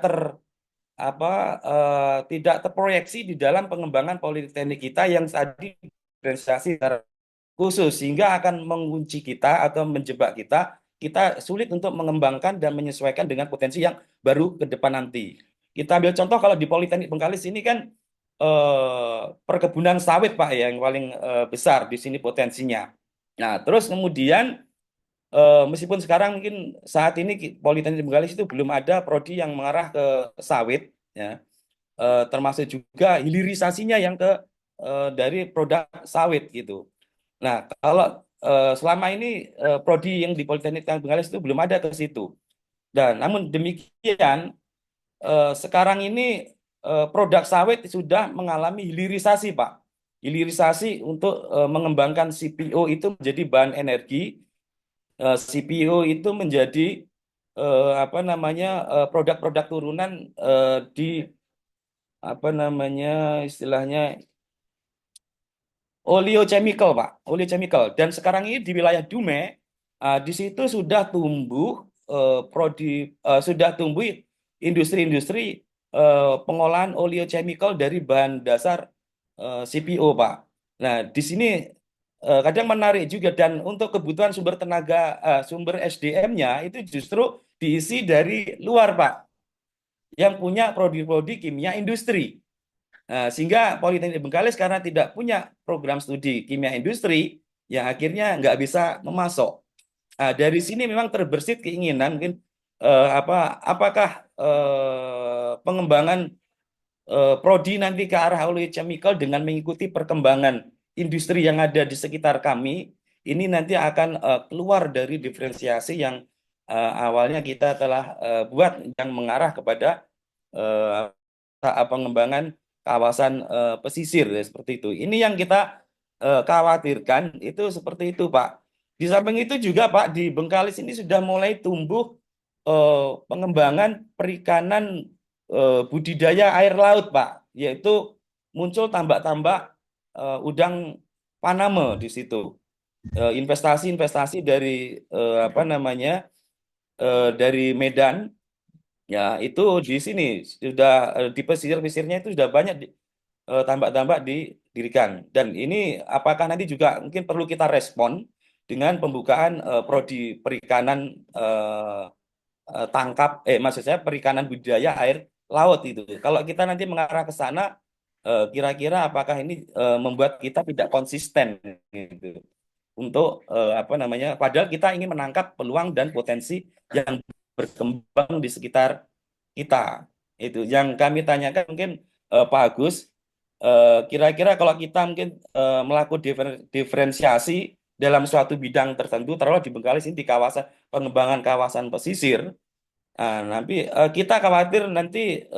tidak terproyeksi di dalam pengembangan politeknik kita yang tadi diferensiasi secara khusus sehingga akan mengunci kita atau menjebak kita kita sulit untuk mengembangkan dan menyesuaikan dengan potensi yang baru ke depan nanti. Kita ambil contoh kalau di Politeknik Bengkalis ini kan perkebunan sawit Pak ya, yang paling besar di sini potensinya. Nah, terus kemudian meskipun sekarang mungkin saat ini Politeknik Bengkalis itu belum ada prodi yang mengarah ke sawit ya. Termasuk juga hilirisasinya yang ke dari produk sawit gitu. Nah, kalau selama ini prodi yang di Politeknik Bengkalis itu belum ada ke situ. Dan namun demikian sekarang ini produk sawit sudah mengalami hilirisasi, Pak. Hilirisasi untuk mengembangkan CPO itu menjadi bahan energi. CPO itu menjadi apa namanya produk-produk turunan di apa namanya istilahnya oleochemical, Pak. Oleochemical. Dan sekarang ini di wilayah Dume, di situ sudah tumbuh sudah tumbuh industri-industri pengolahan oleochemical dari bahan dasar CPO, Pak. Nah, di sini kadang menarik juga, dan untuk kebutuhan sumber tenaga, sumber SDM-nya itu justru diisi dari luar, Pak, yang punya prodi-prodi kimia industri. Sehingga Politeknik Bengkalis karena tidak punya program studi kimia industri, yang akhirnya nggak bisa memasok. Dari sini memang terbersit keinginan mungkin apakah pengembangan prodi nanti ke arah oleochemical dengan mengikuti perkembangan industri yang ada di sekitar kami, ini nanti akan keluar dari diferensiasi yang awalnya kita telah buat yang mengarah kepada pengembangan kawasan pesisir ya, seperti itu. Ini yang kita khawatirkan itu seperti itu, Pak. Di samping itu juga, Pak, di Bengkalis ini sudah mulai tumbuh pengembangan perikanan budidaya air laut, Pak, yaitu muncul tambak-tambak udang Panama di situ. Investasi-investasi dari apa namanya dari Medan, ya itu di sini sudah di pesisir-pesisirnya itu sudah banyak tambak-tambak didirikan. Dan ini apakah nanti juga mungkin perlu kita respon dengan pembukaan prodi perikanan tangkap, maksud saya perikanan budidaya air laut itu. Kalau kita nanti mengarah ke sana, kira-kira apakah ini membuat kita tidak konsisten gitu untuk apa namanya? Padahal kita ingin menangkap peluang dan potensi yang berkembang di sekitar kita. Itu yang kami tanyakan mungkin Pak Agus. Kira-kira kalau kita mungkin melakukan diferensiasi dalam suatu bidang tertentu, taruhlah di Bengkalis ini di kawasan pengembangan kawasan pesisir, nanti kita khawatir nanti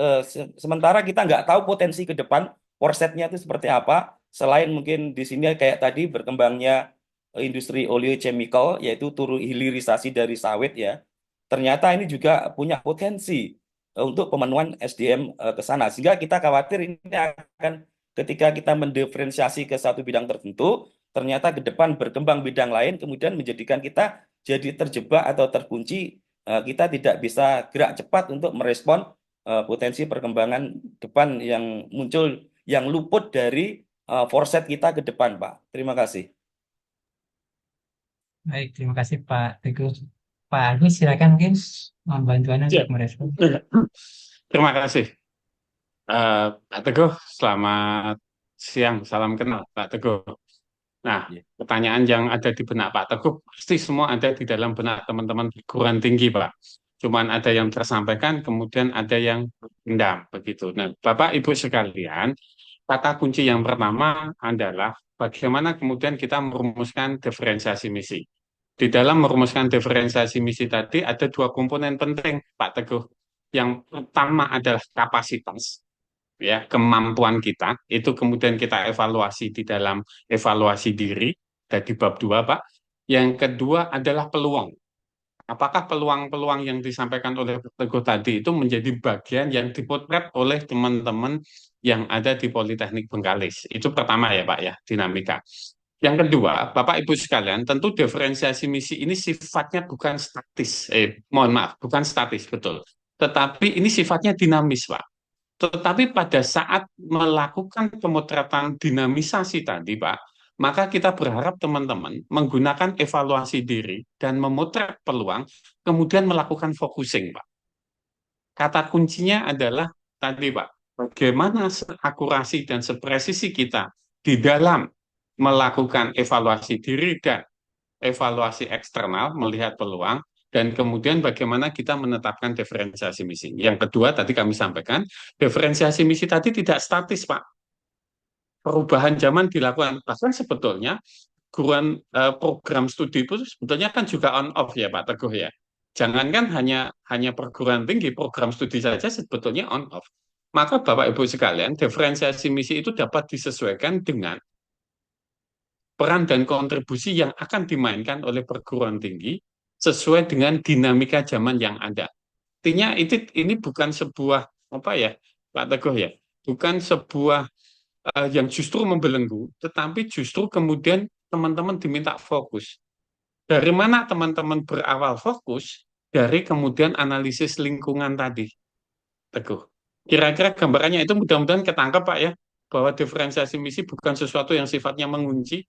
sementara kita nggak tahu potensi ke depan porsetnya itu seperti apa. Selain mungkin di sini kayak tadi berkembangnya industri oleochemical, yaitu turun hilirisasi dari sawit ya. Ternyata ini juga punya potensi untuk pemenuhan SDM ke sana. Sehingga kita khawatir ini akan ketika kita mendiferensiasi ke satu bidang tertentu, ternyata ke depan berkembang bidang lain, kemudian menjadikan kita jadi terjebak atau terkunci, kita tidak bisa gerak cepat untuk merespon potensi perkembangan depan yang muncul, yang luput dari foresight kita ke depan, Pak. Terima kasih. Baik, terima kasih Pak Teguh. Pak Agus, silakan mungkin membantu Anda untuk merespon. Terima kasih. Pak Teguh, selamat siang. Salam kenal, Pak Teguh. Nah, pertanyaan yang ada di benak Pak Teguh pasti semua ada di dalam benak teman-teman perguruan tinggi, Pak. Cuman ada yang tersampaikan, kemudian ada yang pendam, begitu. Nah, Bapak Ibu sekalian, kata kunci yang pertama adalah bagaimana kemudian kita merumuskan diferensiasi misi. Di dalam merumuskan diferensiasi misi tadi ada dua komponen penting, Pak Teguh. Yang pertama adalah kapasitas, ya, kemampuan kita, itu kemudian kita evaluasi di dalam evaluasi diri, dari bab 2, Pak. Yang kedua adalah peluang. Apakah peluang-peluang yang disampaikan oleh Pak Teguh tadi itu menjadi bagian yang dipotret oleh teman-teman yang ada di Politeknik Bengkalis? Itu pertama ya, Pak, ya, dinamika. Yang kedua, Bapak Ibu sekalian, tentu diferensiasi misi ini sifatnya bukan statis, bukan statis, betul. Tetapi ini sifatnya dinamis, Pak. Tetapi pada saat melakukan pemotretan dinamisasi tadi, Pak, maka kita berharap teman-teman menggunakan evaluasi diri dan memotret peluang, kemudian melakukan focusing, Pak. Kata kuncinya adalah tadi, Pak, bagaimana akurasi dan sepresisi kita di dalam melakukan evaluasi diri dan evaluasi eksternal, melihat peluang, dan kemudian bagaimana kita menetapkan diferensiasi misi. Yang kedua, tadi kami sampaikan, diferensiasi misi tadi tidak statis, Pak. Perubahan zaman dilakukan. Bahkan sebetulnya program studi itu sebetulnya kan juga on off ya Pak Teguh ya. Jangankan hanya perguruan tinggi, program studi saja sebetulnya on off. Maka Bapak Ibu sekalian, diferensiasi misi itu dapat disesuaikan dengan peran dan kontribusi yang akan dimainkan oleh perguruan tinggi sesuai dengan dinamika zaman yang ada. Artinya ini bukan sebuah apa ya Pak Teguh ya, bukan sebuah yang justru membelenggu, tetapi justru kemudian teman-teman diminta fokus. Dari mana teman-teman berawal fokus? Dari kemudian analisis lingkungan tadi, Teguh. Kira-kira gambarannya itu mudah-mudahan ketangkep Pak ya, bahwa diferensiasi misi bukan sesuatu yang sifatnya mengunci,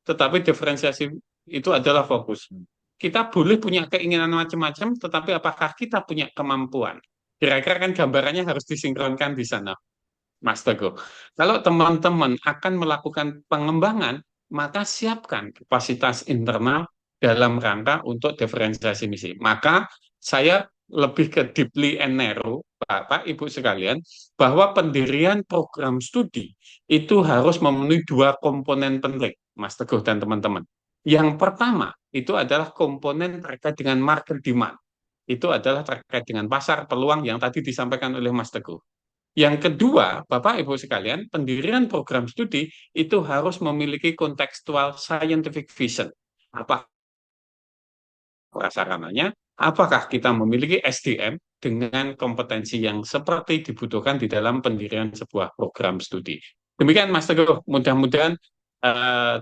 tetapi diferensiasi itu adalah fokus. Kita boleh punya keinginan macam-macam, tetapi apakah kita punya kemampuan? Kira-kira kan gambarannya harus disinkronkan di sana, Mas Teguh. Kalau teman-teman akan melakukan pengembangan, maka siapkan kapasitas internal dalam rangka untuk diferensiasi misi. Maka saya lebih ke deeply and narrow, Bapak, Ibu sekalian, bahwa pendirian program studi itu harus memenuhi dua komponen penting, Mas Teguh dan teman-teman. Yang pertama, itu adalah komponen terkait dengan market demand. Itu adalah terkait dengan pasar peluang yang tadi disampaikan oleh Mas Teguh. Yang kedua, Bapak Ibu sekalian, pendirian program studi itu harus memiliki kontekstual scientific vision. Apa prasarananya? Apakah kita memiliki SDM dengan kompetensi yang seperti dibutuhkan di dalam pendirian sebuah program studi? Demikian Mas Teguh, mudah-mudahan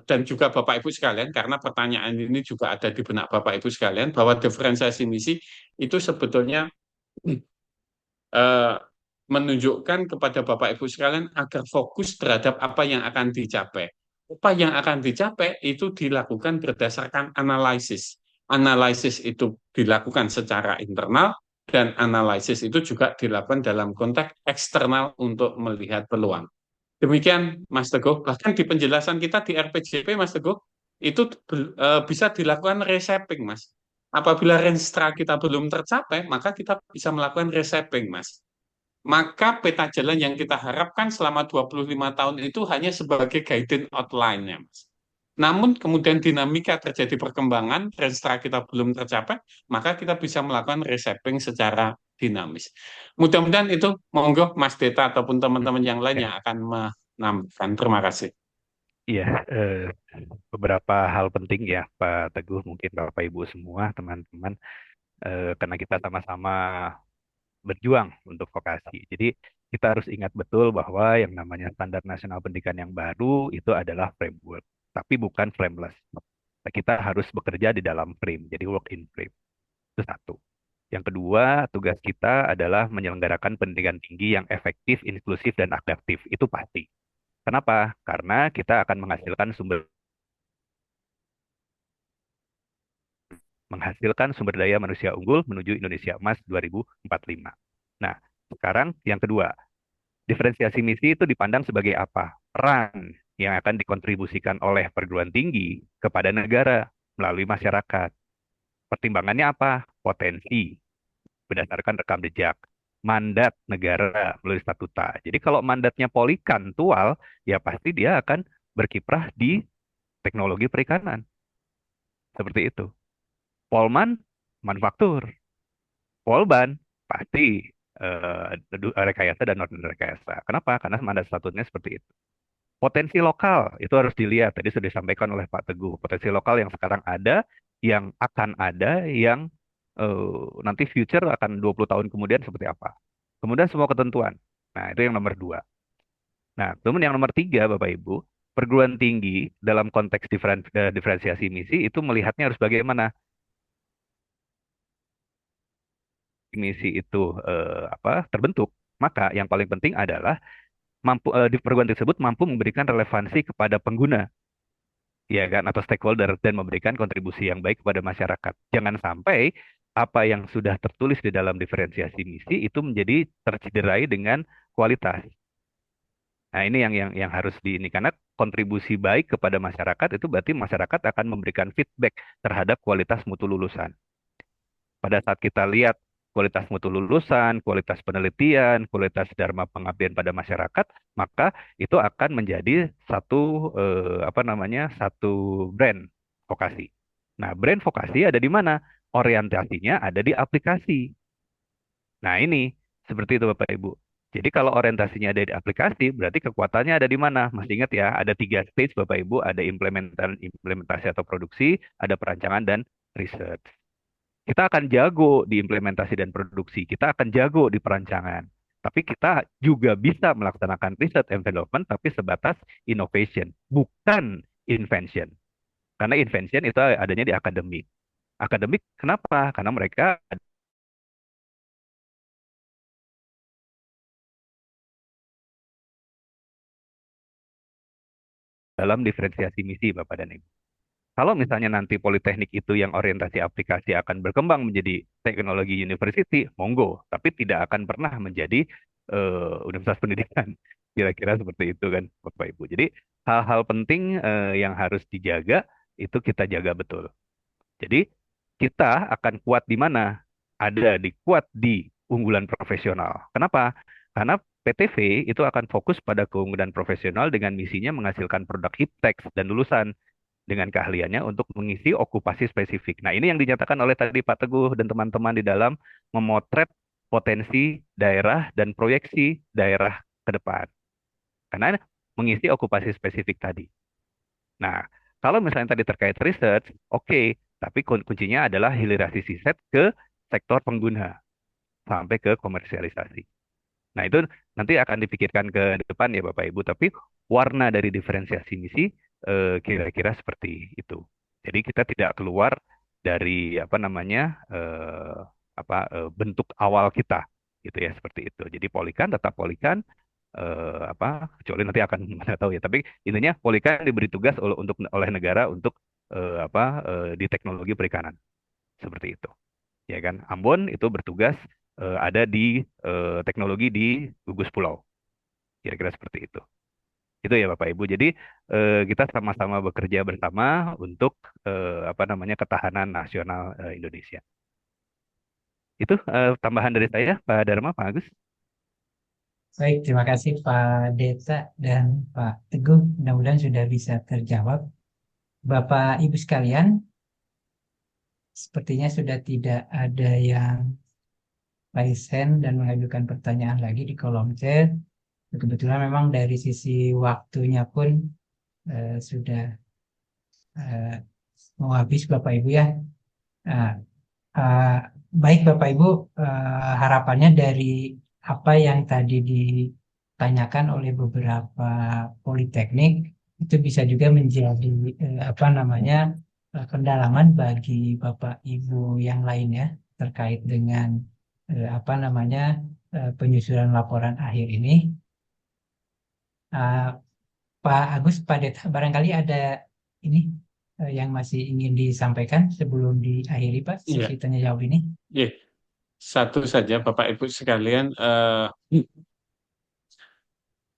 dan juga Bapak Ibu sekalian, karena pertanyaan ini juga ada di benak Bapak Ibu sekalian, bahwa diferensiasi misi itu sebetulnya menunjukkan kepada Bapak Ibu sekalian agar fokus terhadap apa yang akan dicapai. Apa yang akan dicapai itu dilakukan berdasarkan analisis. Analisis itu dilakukan secara internal dan analisis itu juga dilakukan dalam konteks eksternal untuk melihat peluang. Demikian Mas Teguh, bahkan di penjelasan kita di RPJP Mas Teguh, itu bisa dilakukan reshaping Mas. Apabila renstra kita belum tercapai, maka kita bisa melakukan reshaping Mas. Maka peta jalan yang kita harapkan selama 25 tahun itu hanya sebagai guidance outline-nya, Mas. Namun kemudian dinamika terjadi perkembangan, renstra kita belum tercapai, maka kita bisa melakukan reshaping secara dinamis. Mudah-mudahan itu, monggo Mas Deta ataupun teman-teman yang lain yang akan menambahkan. Terima kasih. Iya, beberapa hal penting ya Pak Teguh, mungkin Bapak Ibu semua, teman-teman, karena kita sama-sama berjuang untuk vokasi. Jadi kita harus ingat betul bahwa yang namanya standar nasional pendidikan yang baru itu adalah framework, tapi bukan frameless. Kita harus bekerja di dalam frame, jadi work in frame. Itu satu. Yang kedua, tugas kita adalah menyelenggarakan pendidikan tinggi yang efektif, inklusif, dan adaptif. Itu pasti. Kenapa? Karena kita akan menghasilkan sumber daya manusia unggul menuju Indonesia Emas 2045. Nah, sekarang yang kedua, diferensiasi misi itu dipandang sebagai apa? Peran yang akan dikontribusikan oleh perguruan tinggi kepada negara melalui masyarakat. Pertimbangannya apa? Potensi berdasarkan rekam jejak, mandat negara melalui statuta. Jadi kalau mandatnya polikantual, ya pasti dia akan berkiprah di teknologi perikanan. Seperti itu. Polman, manufaktur. Polban, pasti rekayasa dan non-rekayasa. Kenapa? Karena mandat statutnya seperti itu. Potensi lokal, itu harus dilihat. Tadi sudah disampaikan oleh Pak Teguh. Potensi lokal yang sekarang ada, yang akan ada, yang nanti future akan 20 tahun kemudian seperti apa. Kemudian semua ketentuan. Nah, itu yang nomor 2. Nah, kemudian yang nomor 3, Bapak Ibu, perguruan tinggi dalam konteks diferensiasi misi itu melihatnya harus bagaimana misi itu terbentuk, maka yang paling penting adalah di perguruan tersebut mampu memberikan relevansi kepada pengguna. ya kan, atau stakeholder dan memberikan kontribusi yang baik kepada masyarakat. Jangan sampai apa yang sudah tertulis di dalam diferensiasi misi itu menjadi tercederai dengan kualitas. Nah, ini yang harus ini karena kontribusi baik kepada masyarakat itu berarti masyarakat akan memberikan feedback terhadap kualitas mutu lulusan. Pada saat kita lihat kualitas mutu lulusan, kualitas penelitian, kualitas dharma pengabdian pada masyarakat, maka itu akan menjadi satu apa namanya, satu brand vokasi. Nah, brand vokasi ada di mana? Orientasinya ada di aplikasi. Nah, ini seperti itu Bapak Ibu. Jadi kalau orientasinya ada di aplikasi, berarti kekuatannya ada di mana? Masih ingat ya, ada 3 stage Bapak Ibu, ada implementasi atau produksi, ada perancangan dan research. Kita akan jago di implementasi dan produksi, kita akan jago di perancangan. Tapi kita juga bisa melaksanakan research and development, tapi sebatas innovation, bukan invention. Karena invention itu adanya di akademik. Akademik kenapa? Karena mereka dalam diferensiasi misi, Bapak dan Ibu. Kalau misalnya nanti Politeknik itu yang orientasi aplikasi akan berkembang menjadi teknologi university, monggo. Tapi tidak akan pernah menjadi universitas pendidikan. Kira-kira seperti itu kan, Bapak Ibu. Jadi hal-hal penting yang harus dijaga itu kita jaga betul. Jadi kita akan kuat di mana? Kuat di unggulan profesional. Kenapa? Karena PTV itu akan fokus pada keunggulan profesional dengan misinya menghasilkan produk iptek dan lulusan dengan keahliannya untuk mengisi okupasi spesifik. Nah, ini yang dinyatakan oleh tadi Pak Teguh dan teman-teman di dalam memotret potensi daerah dan proyeksi daerah ke depan. Karena mengisi okupasi spesifik tadi. Nah, kalau misalnya tadi terkait research, oke, tapi kuncinya adalah hilirisasi riset ke sektor pengguna sampai ke komersialisasi. Nah, itu nanti akan dipikirkan ke depan ya Bapak Ibu, tapi warna dari diferensiasi misi kira-kira seperti itu. Jadi kita tidak keluar dari apa namanya bentuk awal kita gitu ya, seperti itu. Jadi Polikan tetap Polikan kecuali nanti akan mana tahu ya, tapi intinya Polikan diberi tugas oleh negara untuk di teknologi perikanan seperti itu. Ya kan, Ambon itu bertugas ada di teknologi di gugus pulau. Kira-kira seperti itu. Itu ya Bapak Ibu. Jadi kita sama-sama bekerja bersama untuk ketahanan nasional Indonesia. Itu tambahan dari saya, Pak Dharma, Pak Agus. Baik, terima kasih Pak Deta dan Pak Teguh. Mudah-mudahan sudah bisa terjawab. Bapak Ibu sekalian, sepertinya sudah tidak ada yang raise hand dan mengajukan pertanyaan lagi di kolom chat. Kebetulan memang dari sisi waktunya pun sudah mau habis Bapak Ibu ya. Baik Bapak Ibu, harapannya dari apa yang tadi ditanyakan oleh beberapa politeknik itu bisa juga menjadi pendalaman bagi Bapak Ibu yang lainnya terkait dengan penyusunan laporan akhir ini. Pak Agus, Pak Deta, barangkali ada ini yang masih ingin disampaikan sebelum diakhiri Pak sesi tanya jawab ini. Iya. Satu saja Bapak Ibu sekalian,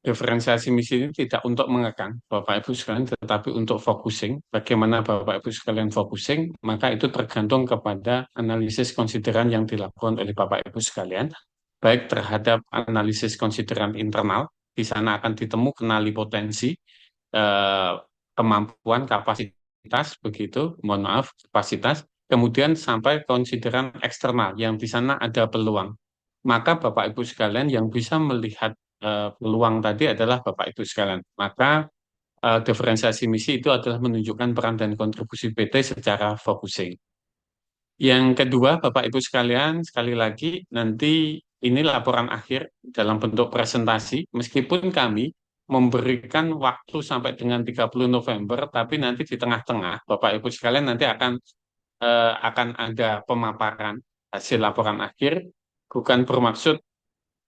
diferensiasi misi ini tidak untuk mengekang Bapak Ibu sekalian, tetapi untuk focusing. Bagaimana Bapak Ibu sekalian focusing, maka itu tergantung kepada analisis konsideran yang dilakukan oleh Bapak Ibu sekalian, baik terhadap analisis konsideran internal, di sana akan ditemu kenali potensi, kemampuan, kapasitas, kapasitas, kemudian sampai konsideran eksternal, yang di sana ada peluang. Maka Bapak Ibu sekalian yang bisa melihat peluang tadi adalah Bapak Ibu sekalian. Maka diferensiasi misi itu adalah menunjukkan peran dan kontribusi PT secara focusing. Yang kedua, Bapak Ibu sekalian, sekali lagi nanti ini laporan akhir dalam bentuk presentasi, meskipun kami memberikan waktu sampai dengan 30 November, tapi nanti di tengah-tengah Bapak Ibu sekalian nanti akan ada pemaparan hasil laporan akhir. Bukan bermaksud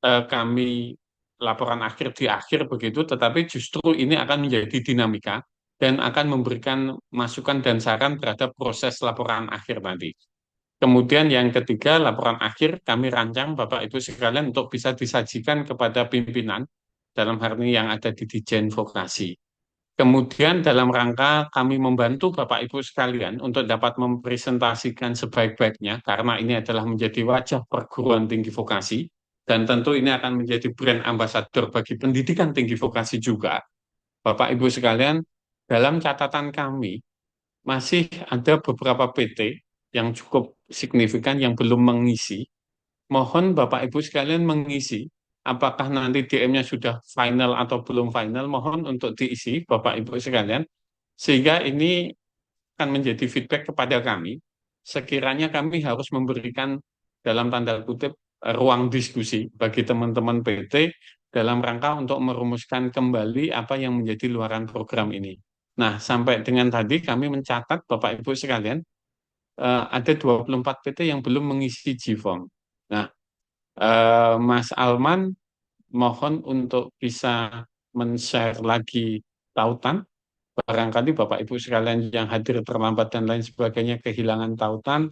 kami laporan akhir di akhir begitu, tetapi justru ini akan menjadi dinamika dan akan memberikan masukan dan saran terhadap proses laporan akhir nanti. Kemudian yang ketiga, laporan akhir kami rancang Bapak Ibu sekalian untuk bisa disajikan kepada pimpinan dalam hal ini yang ada di Dijen Vokasi. Kemudian dalam rangka kami membantu Bapak Ibu sekalian untuk dapat mempresentasikan sebaik-baiknya karena ini adalah menjadi wajah perguruan tinggi vokasi dan tentu ini akan menjadi brand ambassador bagi pendidikan tinggi vokasi juga. Bapak Ibu sekalian, dalam catatan kami masih ada beberapa PT yang cukup signifikan yang belum mengisi. Mohon Bapak Ibu sekalian mengisi. Apakah nanti DM-nya sudah final atau belum final, mohon untuk diisi Bapak Ibu sekalian. Sehingga ini akan menjadi feedback kepada kami. Sekiranya kami harus memberikan dalam tanda kutip ruang diskusi bagi teman-teman PT dalam rangka untuk merumuskan kembali apa yang menjadi luaran program ini. Nah, sampai dengan tadi kami mencatat Bapak Ibu sekalian, ada 24 PT yang belum mengisi G-Form. Nah, Mas Alman mohon untuk bisa men-share lagi tautan. Barangkali Bapak Ibu sekalian yang hadir terlambat dan lain sebagainya kehilangan tautan,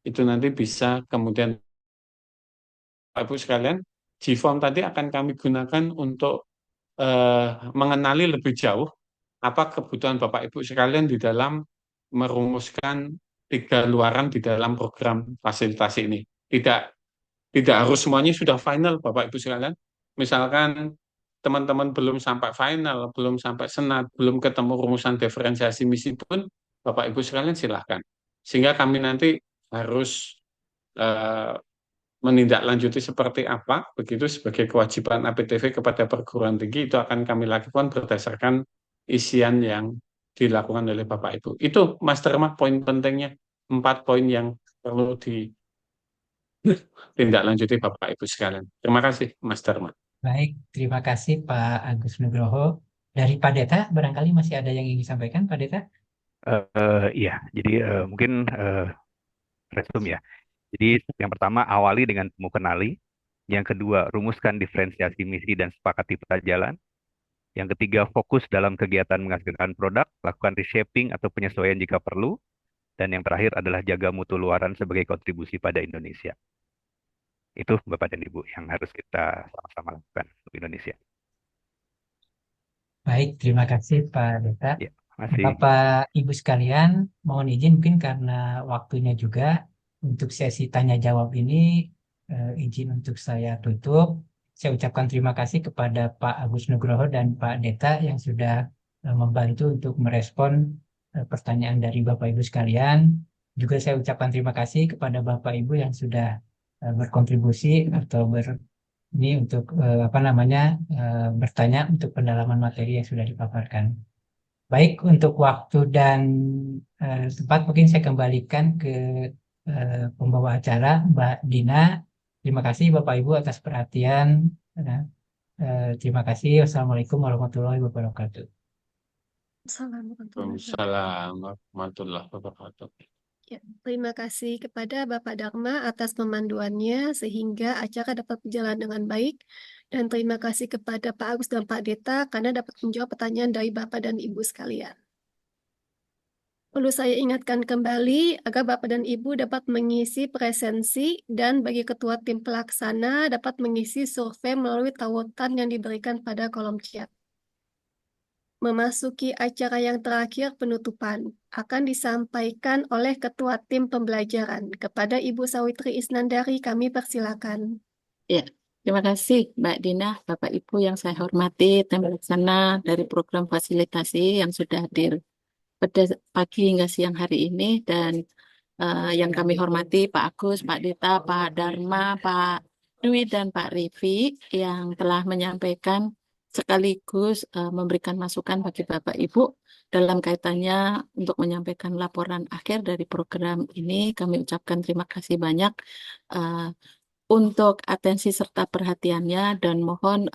itu nanti bisa kemudian Bapak Ibu sekalian, G-Form tadi akan kami gunakan untuk mengenali lebih jauh apa kebutuhan Bapak Ibu sekalian di dalam merumuskan 3 luaran di dalam program fasilitasi ini. Tidak harus semuanya sudah final Bapak Ibu sekalian. Misalkan teman-teman belum sampai final, belum sampai senat, belum ketemu rumusan diferensiasi misi pun Bapak Ibu sekalian silahkan. Sehingga kami nanti harus menindaklanjuti seperti apa, begitu sebagai kewajiban APTV kepada perguruan tinggi itu akan kami lakukan berdasarkan isian yang dilakukan oleh Bapak Ibu. Itu Mas Terma poin pentingnya, 4 poin yang perlu ditindaklanjuti Bapak Ibu sekalian. Terima kasih Mas Terma. Baik, terima kasih Pak Agus Nugroho. Dari Pak Deta, barangkali masih ada yang ingin disampaikan, Pak Deta? Iya, jadi mungkin resume ya. Jadi yang pertama awali dengan temu kenali, yang kedua rumuskan diferensiasi misi dan sepakati peta jalan, yang ketiga fokus dalam kegiatan menghasilkan produk, lakukan reshaping atau penyesuaian jika perlu, dan yang terakhir adalah jaga mutu luaran sebagai kontribusi pada Indonesia. Itu Bapak dan Ibu yang harus kita sama-sama lakukan untuk Indonesia. Baik, terima kasih Pak Deta. Ya, masih. Bapak Ibu sekalian, mohon izin mungkin karena waktunya juga untuk sesi tanya jawab ini izin untuk saya tutup. Saya ucapkan terima kasih kepada Pak Agus Nugroho dan Pak Deta yang sudah membantu untuk merespon pertanyaan dari Bapak Ibu sekalian. Juga saya ucapkan terima kasih kepada Bapak Ibu yang sudah berkontribusi atau ini untuk bertanya untuk pendalaman materi yang sudah dipaparkan. Baik, untuk waktu dan tempat mungkin saya kembalikan ke pembawa acara, Mbak Dina. Terima kasih Bapak Ibu atas perhatian. Terima kasih. Wassalamualaikum warahmatullahi wabarakatuh. Waalaikumsalam warahmatullahi wabarakatuh. Ya, terima kasih kepada Bapak Dharma atas pemanduannya sehingga acara dapat berjalan dengan baik. Dan terima kasih kepada Pak Agus dan Pak Deta karena dapat menjawab pertanyaan dari Bapak dan Ibu sekalian. Perlu saya ingatkan kembali agar Bapak dan Ibu dapat mengisi presensi dan bagi Ketua Tim Pelaksana dapat mengisi survei melalui tautan yang diberikan pada kolom chat. Memasuki acara yang terakhir penutupan akan disampaikan oleh Ketua Tim Pembelajaran. Kepada Ibu Sawitri Isnandari kami persilakan. Ya, terima kasih Mbak Dina, Bapak Ibu yang saya hormati, tim pelaksana dari program fasilitasi yang sudah hadir pada pagi hingga siang hari ini, dan yang kami hormati Pak Agus, Pak Deta, Pak Dharma, Pak Dwi, dan Pak Rifi yang telah menyampaikan sekaligus memberikan masukan bagi Bapak Ibu dalam kaitannya untuk menyampaikan laporan akhir dari program ini. Kami ucapkan terima kasih banyak untuk atensi serta perhatiannya, dan mohon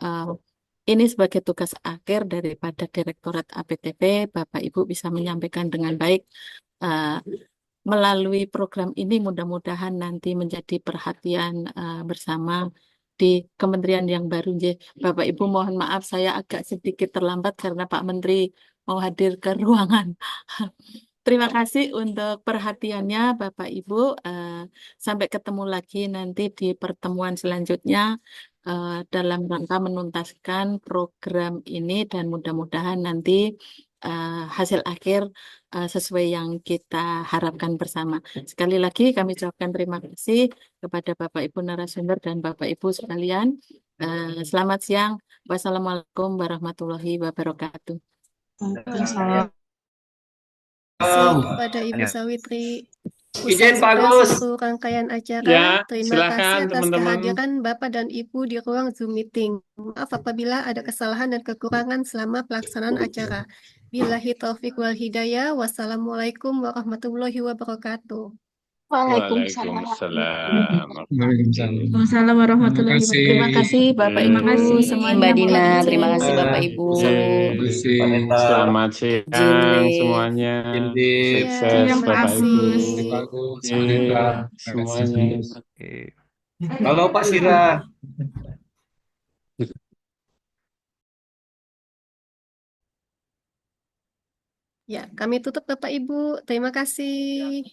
ini sebagai tugas akhir daripada Direktorat APTV, Bapak Ibu bisa menyampaikan dengan baik melalui program ini. Mudah-mudahan nanti menjadi perhatian bersama di kementerian yang baru. Bapak Ibu mohon maaf saya agak sedikit terlambat karena Pak Menteri mau hadir ke ruangan. Terima kasih untuk perhatiannya Bapak Ibu. Sampai ketemu lagi nanti di pertemuan selanjutnya dalam rangka menuntaskan program ini dan mudah-mudahan nanti hasil akhir sesuai yang kita harapkan bersama. Sekali lagi kami ucapkan terima kasih kepada Bapak Ibu narasumber dan Bapak Ibu sekalian. Selamat siang. Wassalamualaikum warahmatullahi wabarakatuh. Waalaikumsalam. kasih kepada Ibu Sawitri. Izin Usai Pak sudah Agus. seluruh rangkaian acara, Ya, terima silakan kasih atas teman-teman. kehadiran Bapak dan Ibu di ruang Zoom meeting. Maaf apabila ada kesalahan dan kekurangan selama pelaksanaan acara. Billahi taufik wal hidayah. Wassalamualaikum warahmatullahi wabarakatuh. Waalaikumsalam. Waalaikumsalam warahmatullahi Terima kasih. wabarakatuh. Terima kasih Bapak Terima Ibu kasih semuanya. Mbak Mohon Dina, izin. terima kasih Bapak Ibu. Terima kasih. Selamat siang Jile. semuanya. Iya, Sukses terima Bapak Ibu. kasih. Iya, semuanya. Oke. Halo Pak Sira. Ya, kami tutup Bapak Ibu. Terima kasih.